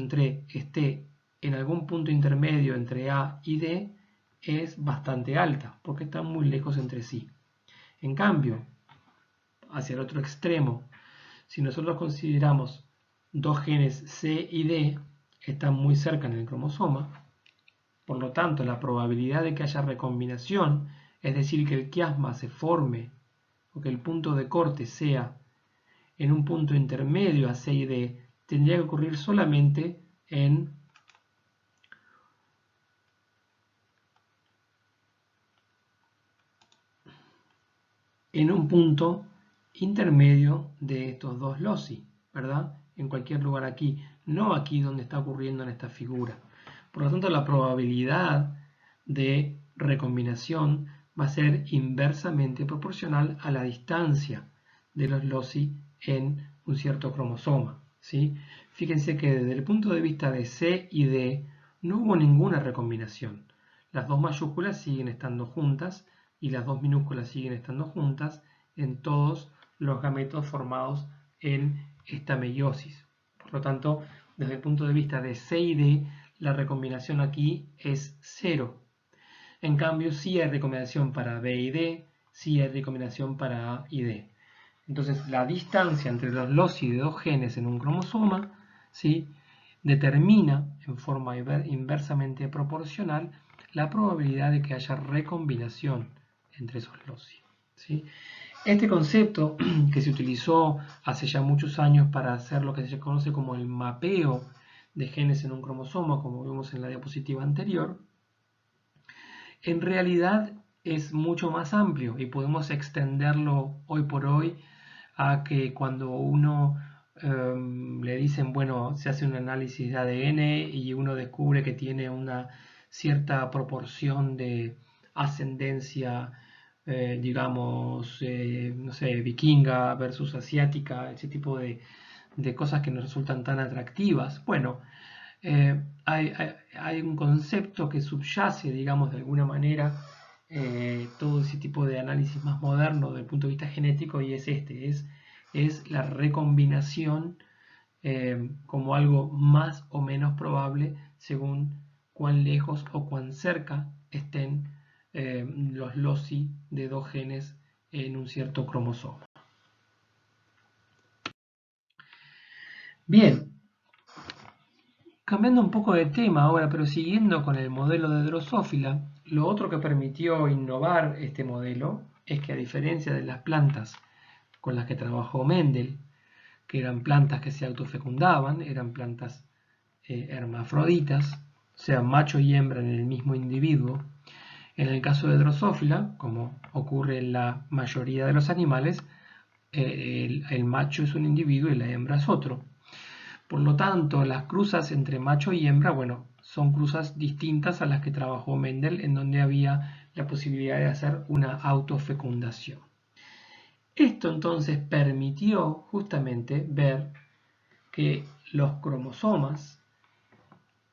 esté en algún punto intermedio entre A y D es bastante alta, porque están muy lejos entre sí. En cambio, hacia el otro extremo, si nosotros consideramos dos genes C y D, están muy cerca en el cromosoma, por lo tanto, la probabilidad de que haya recombinación, es decir, que el quiasma se forme o que el punto de corte sea en un punto intermedio a C y D, tendría que ocurrir solamente en un punto intermedio de estos dos loci, ¿verdad? En cualquier lugar aquí, no aquí donde está ocurriendo en esta figura. Por lo tanto, la probabilidad de recombinación va a ser inversamente proporcional a la distancia de los loci en un cierto cromosoma, ¿sí? Fíjense que desde el punto de vista de C y D no hubo ninguna recombinación. Las dos mayúsculas siguen estando juntas y las dos minúsculas siguen estando juntas en todos los gametos formados en esta meiosis. Por lo tanto, desde el punto de vista de C y D, la recombinación aquí es 0. En cambio, sí hay recombinación para B y D, sí hay recombinación para A y D. Entonces, la distancia entre los loci de dos genes en un cromosoma, ¿sí?, determina en forma inversamente proporcional la probabilidad de que haya recombinación entre esos loci, ¿sí? Este concepto que se utilizó hace ya muchos años para hacer lo que se conoce como el mapeo de genes en un cromosoma, como vimos en la diapositiva anterior, en realidad es mucho más amplio y podemos extenderlo hoy por hoy a que cuando uno le dicen, bueno, se hace un análisis de ADN y uno descubre que tiene una cierta proporción de ascendencia, digamos, no sé, vikinga versus asiática, ese tipo de cosas que nos resultan tan atractivas. Bueno, hay un concepto que subyace, digamos, de alguna manera, todo ese tipo de análisis más moderno desde el punto de vista genético, y es es la recombinación como algo más o menos probable según cuán lejos o cuán cerca estén los loci de dos genes en un cierto cromosoma. Bien, cambiando un poco de tema ahora, pero siguiendo con el modelo de Drosophila, lo otro que permitió innovar este modelo es que, a diferencia de las plantas con las que trabajó Mendel, que eran plantas que se autofecundaban, eran plantas hermafroditas, o sea, macho y hembra en el mismo individuo. En el caso de Drosophila, como ocurre en la mayoría de los animales, el macho es un individuo y la hembra es otro. Por lo tanto, las cruzas entre macho y hembra, bueno, son cruzas distintas a las que trabajó Mendel, en donde había la posibilidad de hacer una autofecundación. Esto entonces permitió justamente ver que los cromosomas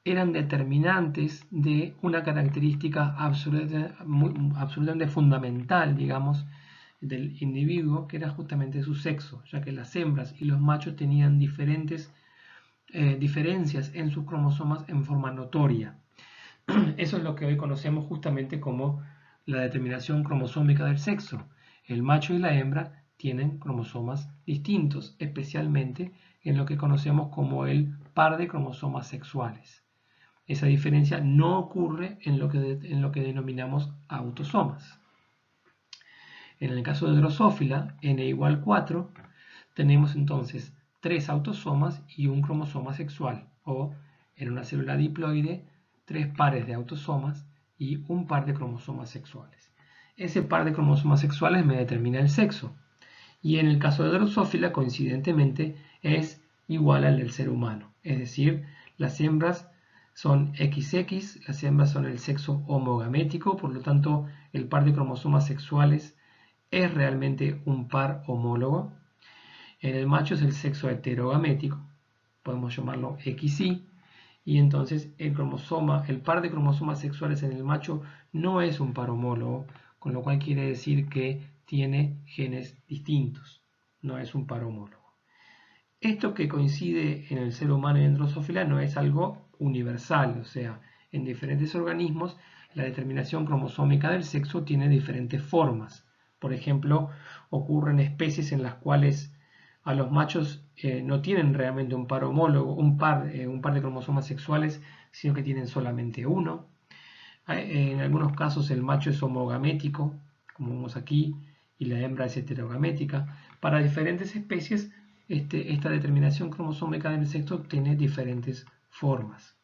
eran determinantes de una característica absolutamente fundamental, digamos, del individuo, que era justamente su sexo, ya que las hembras y los machos tenían diferencias en sus cromosomas en forma notoria. Eso es lo que hoy conocemos justamente como la determinación cromosómica del sexo. El macho y la hembra tienen cromosomas distintos, especialmente en lo que conocemos como el par de cromosomas sexuales. Esa diferencia no ocurre en lo que denominamos autosomas. En el caso de Drosophila, n igual 4, tenemos entonces 3 autosomas y un cromosoma sexual, o en una célula diploide, 3 pares de autosomas y un par de cromosomas sexuales. Ese par de cromosomas sexuales me determina el sexo, y en el caso de Drosophila, coincidentemente, es igual al del ser humano, es decir, las hembras son XX, las hembras son el sexo homogamético, por lo tanto el par de cromosomas sexuales es realmente un par homólogo. En el macho es el sexo heterogamético, podemos llamarlo XY, y entonces el par de cromosomas sexuales en el macho no es un par homólogo, con lo cual quiere decir que tiene genes distintos, no es un par homólogo. Esto que coincide en el ser humano y en Drosophila no es algo universal, o sea, en diferentes organismos la determinación cromosómica del sexo tiene diferentes formas. Por ejemplo, ocurren especies en las cuales a los machos no tienen realmente un par homólogo, un par de cromosomas sexuales, sino que tienen solamente uno. En algunos casos el macho es homogamético, como vemos aquí, y la hembra es heterogamética. Para diferentes especies, esta determinación cromosómica del sexo tiene diferentes formas.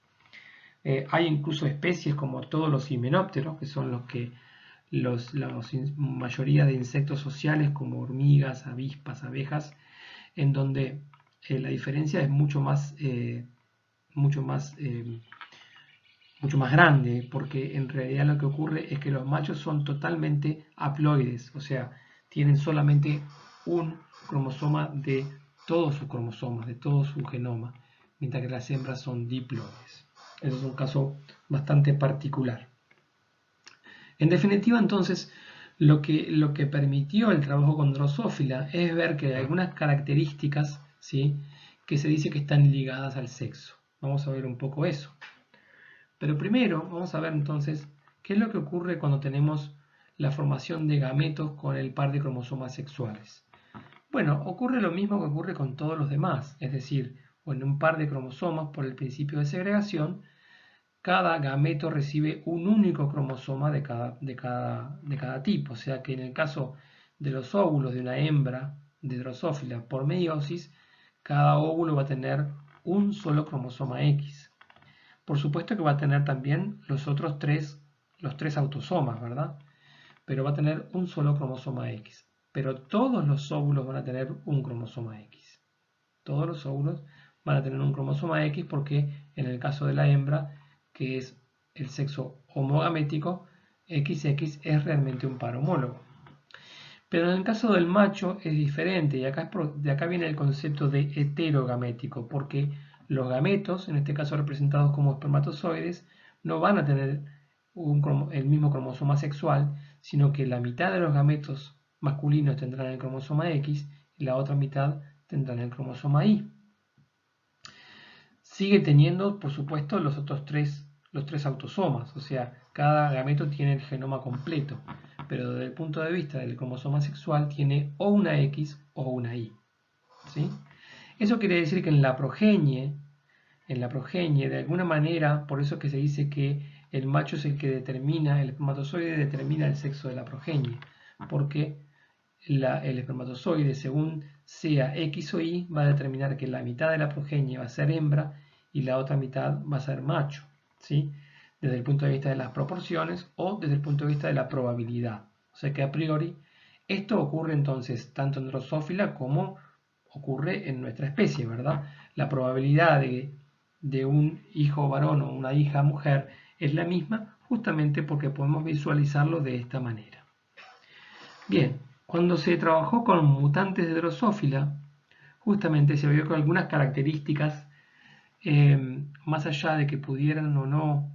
Hay incluso especies como todos los himenópteros, que son la mayoría de insectos sociales como hormigas, avispas, abejas, en donde la diferencia es mucho más grande, porque en realidad lo que ocurre es que los machos son totalmente haploides, o sea, tienen solamente un cromosoma de todos sus cromosomas, de todo su genoma, mientras que las hembras son diploides. Eso es un caso bastante particular. En definitiva, entonces, lo que permitió el trabajo con Drosophila es ver que hay algunas características, ¿sí?, que se dice que están ligadas al sexo. Vamos a ver un poco eso. Pero primero vamos a ver entonces qué es lo que ocurre cuando tenemos la formación de gametos con el par de cromosomas sexuales. Bueno, ocurre lo mismo que ocurre con todos los demás, es decir, en un par de cromosomas por el principio de segregación, cada gameto recibe un único cromosoma de cada tipo, o sea que en el caso de los óvulos de una hembra de Drosophila por meiosis, cada óvulo va a tener un solo cromosoma X. Por supuesto que va a tener también los tres autosomas, ¿verdad? Pero va a tener un solo cromosoma X. pero todos los óvulos van a tener un cromosoma X. Todos los óvulos van a tener un cromosoma X porque en el caso de la hembra, que es el sexo homogamético, XX es realmente un par homólogo. Pero en el caso del macho es diferente y de acá viene el concepto de heterogamético, porque los gametos, en este caso representados como espermatozoides, no van a tener el mismo cromosoma sexual, sino que la mitad de los gametos masculinos tendrán el cromosoma X y la otra mitad tendrán el cromosoma Y. Sigue teniendo, por supuesto, los tres autosomas, o sea, cada gameto tiene el genoma completo, pero desde el punto de vista del cromosoma sexual tiene o una X o una Y. ¿Sí? Eso quiere decir que en la progenie, de alguna manera, por eso es que se dice que el macho es el que determina, el espermatozoide determina el sexo de la progenie, porque el espermatozoide, según sea X o Y, va a determinar que la mitad de la progenie va a ser hembra y la otra mitad va a ser macho, ¿sí? Desde el punto de vista de las proporciones o desde el punto de vista de la probabilidad. O sea que a priori esto ocurre entonces tanto en Drosophila como ocurre en nuestra especie, ¿verdad? La probabilidad de un hijo varón o una hija mujer es la misma justamente porque podemos visualizarlo de esta manera. Bien, cuando se trabajó con mutantes de Drosophila, justamente se vio que algunas características, más allá de que pudieran o no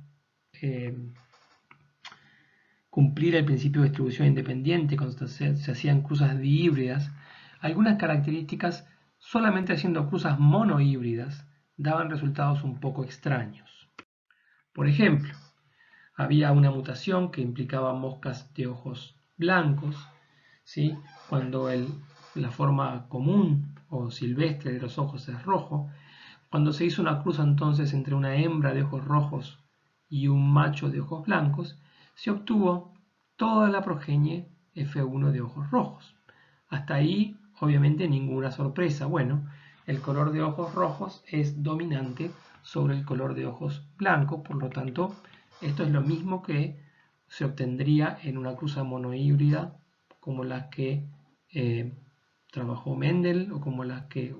cumplir el principio de distribución independiente cuando se hacían cruzas dihíbridas, algunas características solamente haciendo cruzas monohíbridas daban resultados un poco extraños. Por ejemplo, había una mutación que implicaba moscas de ojos blancos, ¿sí? Cuando la forma común o silvestre de los ojos es rojo. Cuando se hizo una cruza entonces entre una hembra de ojos rojos y un macho de ojos blancos, se obtuvo toda la progenie F1 de ojos rojos. Hasta ahí, obviamente, ninguna sorpresa. Bueno, el color de ojos rojos es dominante sobre el color de ojos blancos, por lo tanto, esto es lo mismo que se obtendría en una cruza monohíbrida como las que trabajó Mendel o como las que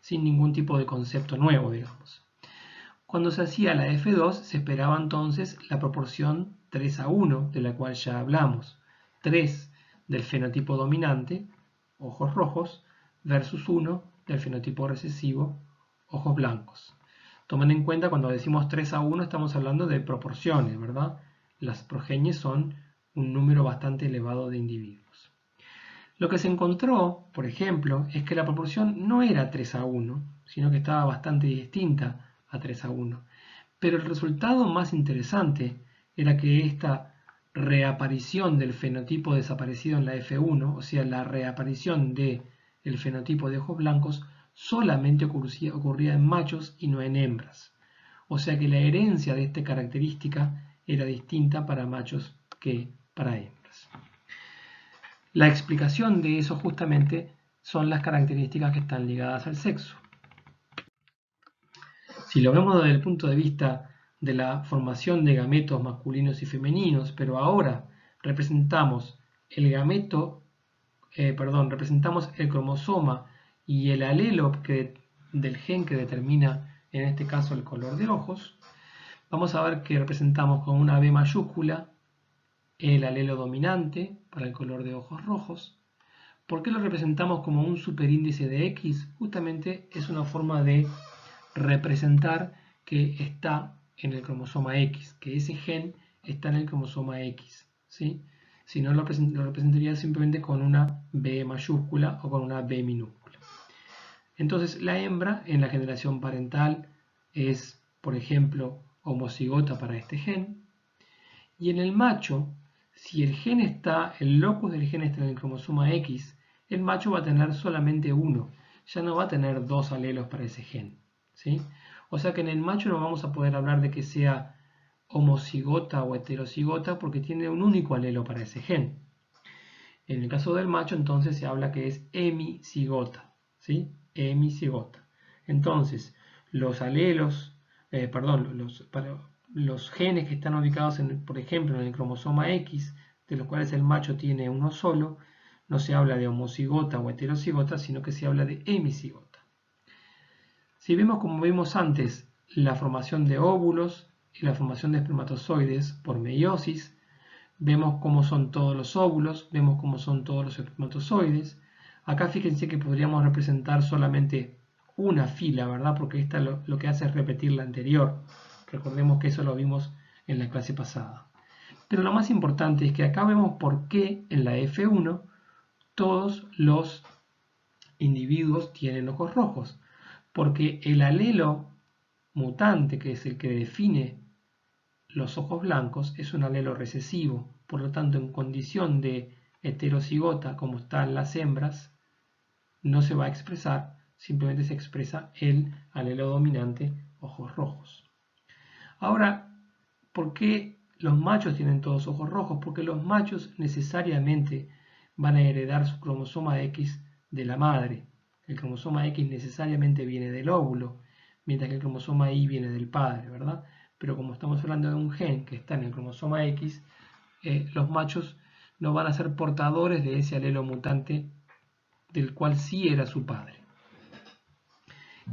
sin ningún tipo de concepto nuevo, digamos. Cuando se hacía la F2 se esperaba entonces la proporción 3:1 de la cual ya hablamos. 3 del fenotipo dominante, ojos rojos, versus 1 del fenotipo recesivo, ojos blancos. Tomen en cuenta cuando decimos 3:1 estamos hablando de proporciones, ¿verdad? Las progenies son un número bastante elevado de individuos. Lo que se encontró, por ejemplo, es que la proporción no era 3:1, sino que estaba bastante distinta a 3:1. Pero el resultado más interesante era que esta reaparición del fenotipo desaparecido en la F1, o sea, la reaparición del fenotipo de ojos blancos, solamente ocurría en machos y no en hembras. O sea que la herencia de esta característica era distinta para machos que para hembras. La explicación de eso justamente son las características que están ligadas al sexo. Si lo vemos desde el punto de vista de la formación de gametos masculinos y femeninos, pero ahora representamos representamos el cromosoma y el alelo del gen que determina en este caso el color de ojos, vamos a ver que representamos con una B mayúscula el alelo dominante para el color de ojos rojos. ¿Por qué lo representamos como un superíndice de X? Justamente es una forma de representar que está en el cromosoma X, que ese gen está en el cromosoma X, ¿sí? Si no, lo representaría simplemente con una B mayúscula o con una B minúscula. Entonces, la hembra en la generación parental es, por ejemplo, homocigota para este gen, y en el macho, si el locus del gen está en el cromosoma X, el macho va a tener solamente uno, ya no va a tener dos alelos para ese gen, ¿sí? O sea que en el macho no vamos a poder hablar de que sea homocigota o heterocigota porque tiene un único alelo para ese gen. En el caso del macho entonces se habla que es hemicigota, ¿sí? Hemicigota. Entonces, los alelos, los genes que están ubicados, por ejemplo, en el cromosoma X, de los cuales el macho tiene uno solo, no se habla de homocigota o heterocigota, sino que se habla de hemicigota. Si vemos, como vimos antes, la formación de óvulos y la formación de espermatozoides por meiosis, vemos cómo son todos los óvulos, vemos cómo son todos los espermatozoides. Acá fíjense que podríamos representar solamente una fila, ¿verdad? Porque esta lo que hace es repetir la anterior. Recordemos que eso lo vimos en la clase pasada. Pero lo más importante es que acá vemos por qué en la F1 todos los individuos tienen ojos rojos. Porque el alelo mutante, que es el que define los ojos blancos, es un alelo recesivo. Por lo tanto, en condición de heterocigota, como están las hembras, no se va a expresar, simplemente se expresa el alelo dominante, ojos rojos. Ahora, ¿por qué los machos tienen todos ojos rojos? Porque los machos necesariamente van a heredar su cromosoma X de la madre. El cromosoma X necesariamente viene del óvulo, mientras que el cromosoma Y viene del padre, ¿verdad? Pero como estamos hablando de un gen que está en el cromosoma X, los machos no van a ser portadores de ese alelo mutante del cual sí era su padre.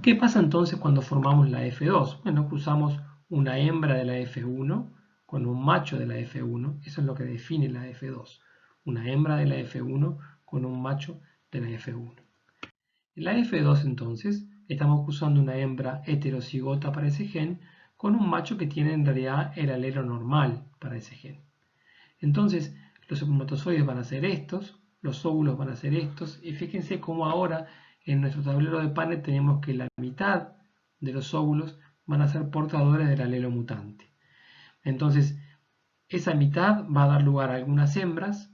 ¿Qué pasa entonces cuando formamos la F2? Bueno, cruzamos una hembra de la F1 con un macho de la F1, eso es lo que define la F2. Una hembra de la F1 con un macho de la F1. En la F2 entonces estamos cruzando una hembra heterocigota para ese gen con un macho que tiene en realidad el alelo normal para ese gen. Entonces los espermatozoides van a ser estos, los óvulos van a ser estos, y fíjense cómo ahora en nuestro tablero de Paneth tenemos que la mitad de los óvulos van a ser portadores del alelo mutante. Entonces, esa mitad va a dar lugar a algunas hembras,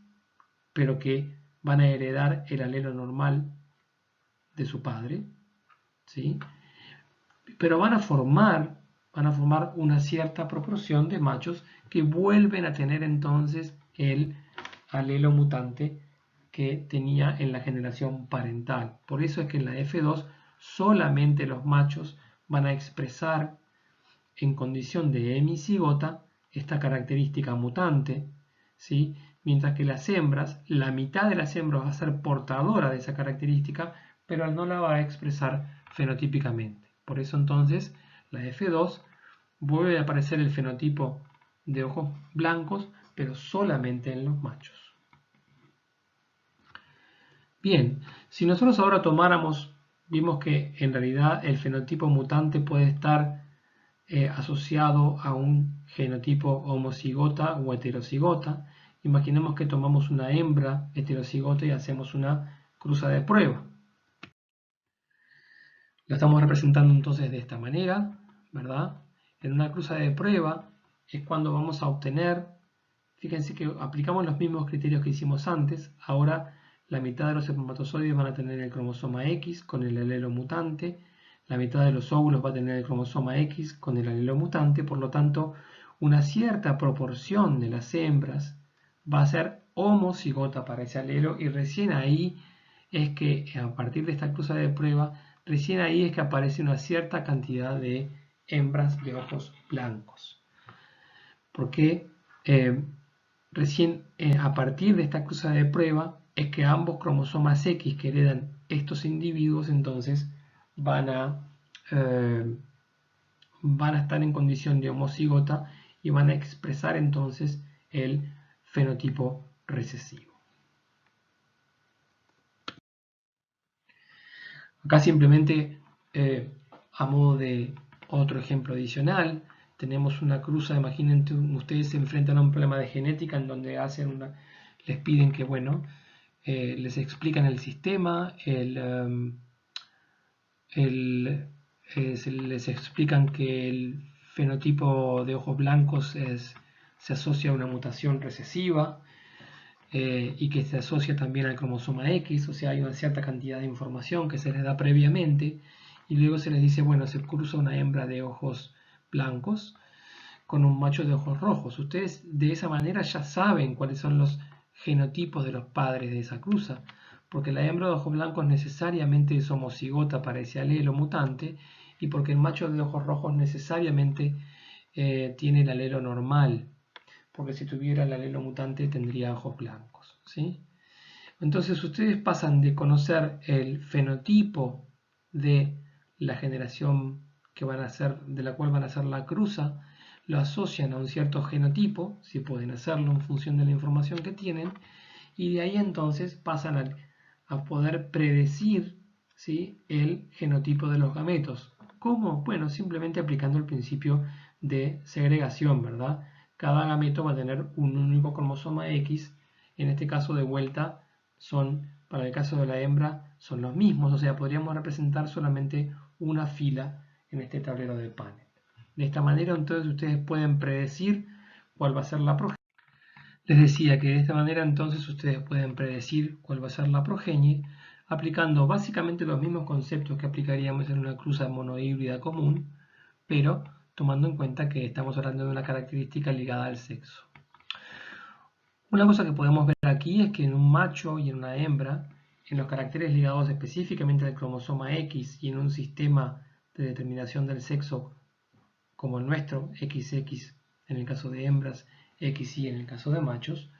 pero que van a heredar el alelo normal de su padre, ¿sí? Pero van a formar una cierta proporción de machos que vuelven a tener entonces el alelo mutante que tenía en la generación parental. Por eso es que en la F2 solamente los machos van a expresar en condición de hemicigota esta característica mutante, ¿sí? Mientras que las hembras, la mitad de las hembras va a ser portadora de esa característica, pero no la va a expresar fenotípicamente. Por eso entonces la F2 vuelve a aparecer el fenotipo de ojos blancos, pero solamente en los machos. Bien, si nosotros ahora tomáramos, vimos que en realidad el fenotipo mutante puede estar asociado a un genotipo homocigota o heterocigota. Imaginemos que tomamos una hembra heterocigota y hacemos una cruza de prueba. La estamos representando entonces de esta manera, ¿verdad? En una cruza de prueba es cuando vamos a obtener, fíjense que aplicamos los mismos criterios que hicimos antes, ahora la mitad de los espermatozoides van a tener el cromosoma X con el alelo mutante, la mitad de los óvulos va a tener el cromosoma X con el alelo mutante, por lo tanto, una cierta proporción de las hembras va a ser homocigota para ese alelo y recién ahí es que, a partir de esta cruza de prueba, recién ahí es que aparece una cierta cantidad de hembras de ojos blancos. Porque recién a partir de esta cruza de prueba es que ambos cromosomas X que heredan estos individuos entonces van a estar en condición de homocigota y van a expresar entonces el fenotipo recesivo. Acá simplemente a modo de otro ejemplo adicional, tenemos una cruza, imaginen ustedes se enfrentan a un problema de genética en donde les piden que, bueno, les explican el sistema, les explican que el fenotipo de ojos blancos se asocia a una mutación recesiva y que se asocia también al cromosoma X, o sea, hay una cierta cantidad de información que se les da previamente y luego se les dice, bueno, se cruza una hembra de ojos blancos con un macho de ojos rojos. Ustedes de esa manera ya saben cuáles son los genotipos de los padres de esa cruza, porque la hembra de ojos blancos necesariamente es homocigota para ese alelo mutante y porque el macho de ojos rojos necesariamente tiene el alelo normal, porque si tuviera el alelo mutante tendría ojos blancos, ¿sí? Entonces ustedes pasan de conocer el fenotipo de la generación que van a hacer, de la cual van a hacer la cruza, lo asocian a un cierto genotipo, si pueden hacerlo en función de la información que tienen, y de ahí entonces pasan a poder predecir, ¿sí?, el genotipo de los gametos. ¿Cómo? Bueno, simplemente aplicando el principio de segregación, ¿verdad? Cada gameto va a tener un único cromosoma X, en este caso de vuelta son, para el caso de la hembra, son los mismos, o sea, podríamos representar solamente una fila en este tablero de panel. De esta manera entonces ustedes pueden predecir cuál va a ser la progenie. Les decía que de esta manera entonces ustedes pueden predecir cuál va a ser la progenie aplicando básicamente los mismos conceptos que aplicaríamos en una cruza monohíbrida común, pero tomando en cuenta que estamos hablando de una característica ligada al sexo. Una cosa que podemos ver aquí es que en un macho y en una hembra, en los caracteres ligados específicamente al cromosoma X y en un sistema de determinación del sexo como el nuestro, XX en el caso de hembras, XY en el caso de machos,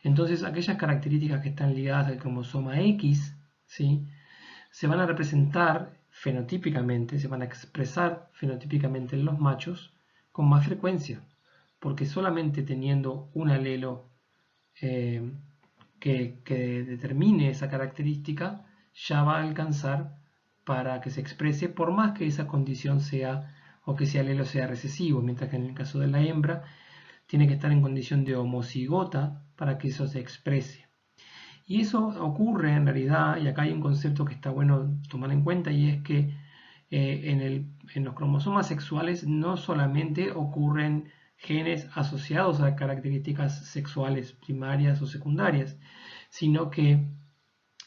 entonces aquellas características que están ligadas al cromosoma X, ¿sí?, se van a representar fenotípicamente, se van a expresar fenotípicamente en los machos con más frecuencia, porque solamente teniendo un alelo que determine esa característica ya va a alcanzar para que se exprese, por más que esa condición sea o que ese alelo sea recesivo, mientras que en el caso de la hembra tiene que estar en condición de homocigota para que eso se exprese. Y eso ocurre en realidad, y acá hay un concepto que está bueno tomar en cuenta, y es que en los cromosomas sexuales no solamente ocurren genes asociados a características sexuales primarias o secundarias, sino que,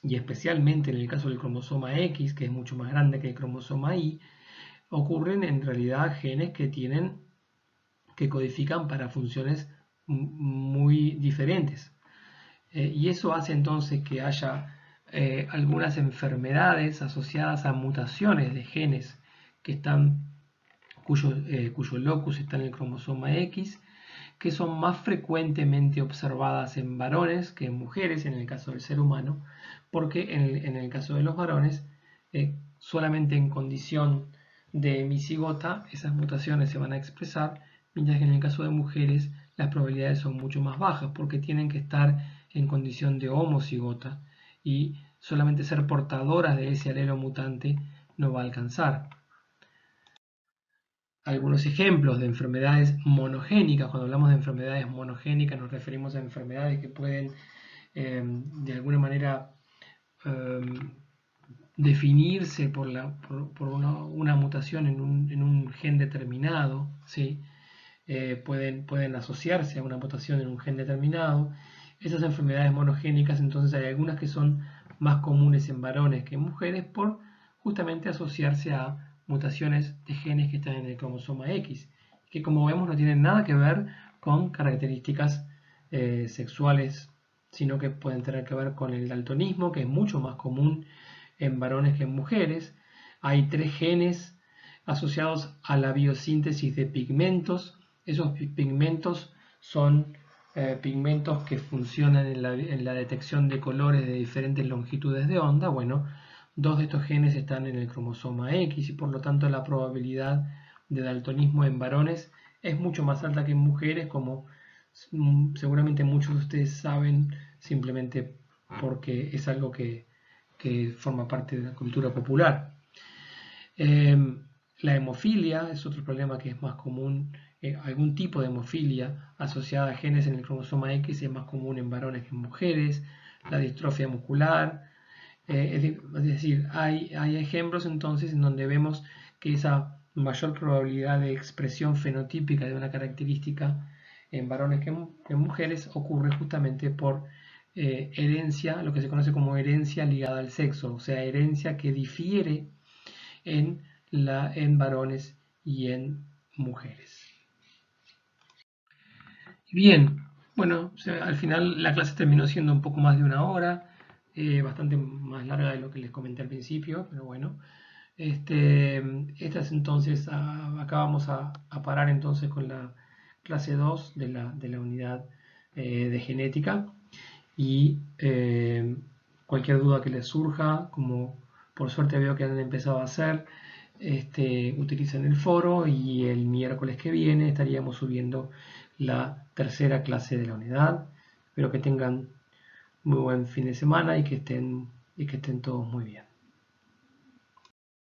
y especialmente en el caso del cromosoma X, que es mucho más grande que el cromosoma Y, ocurren en realidad genes que codifican para funciones muy diferentes. Y eso hace entonces que haya algunas enfermedades asociadas a mutaciones de genes que están, cuyo locus está en el cromosoma X, que son más frecuentemente observadas en varones que en mujeres en el caso del ser humano, porque en el caso de los varones, solamente en condición de hemicigota esas mutaciones se van a expresar, mientras que en el caso de mujeres las probabilidades son mucho más bajas, porque tienen que estar en condición de homocigota y solamente ser portadoras de ese alelo mutante no va a alcanzar. Algunos ejemplos de enfermedades monogénicas. Cuando hablamos de enfermedades monogénicas nos referimos a enfermedades que pueden de alguna manera definirse por una mutación en un gen determinado, ¿sí? Pueden asociarse a una mutación en un gen determinado. Esas enfermedades monogénicas, entonces hay algunas que son más comunes en varones que en mujeres por justamente asociarse a mutaciones de genes que están en el cromosoma X, que como vemos no tienen nada que ver con características sexuales, sino que pueden tener que ver con el daltonismo, que es mucho más común en varones que en mujeres. Hay 3 genes asociados a la biosíntesis de pigmentos. Esos pigmentos son pigmentos que funcionan en la detección de colores de diferentes longitudes de onda. Bueno, 2 de estos genes están en el cromosoma X y por lo tanto la probabilidad de daltonismo en varones es mucho más alta que en mujeres, como seguramente muchos de ustedes saben, simplemente porque es algo que forma parte de la cultura popular. La hemofilia es otro problema que es más común, algún tipo de hemofilia asociada a genes en el cromosoma X es más común en varones que en mujeres. La distrofia muscular, es decir, hay ejemplos entonces en donde vemos que esa mayor probabilidad de expresión fenotípica de una característica en varones que en mujeres ocurre justamente por herencia, lo que se conoce como herencia ligada al sexo, o sea, herencia que difiere en varones y en mujeres. Bien, bueno, al final la clase terminó siendo un poco más de 1 hora, bastante más larga de lo que les comenté al principio, pero bueno. Esta es entonces, acá vamos a parar entonces con la clase 2 de la unidad de genética. y cualquier duda que les surja, como por suerte veo que han empezado a hacer, utilicen el foro y el miércoles que viene estaríamos subiendo la tercera clase de la unidad. Espero que tengan muy buen fin de semana y que estén todos muy bien.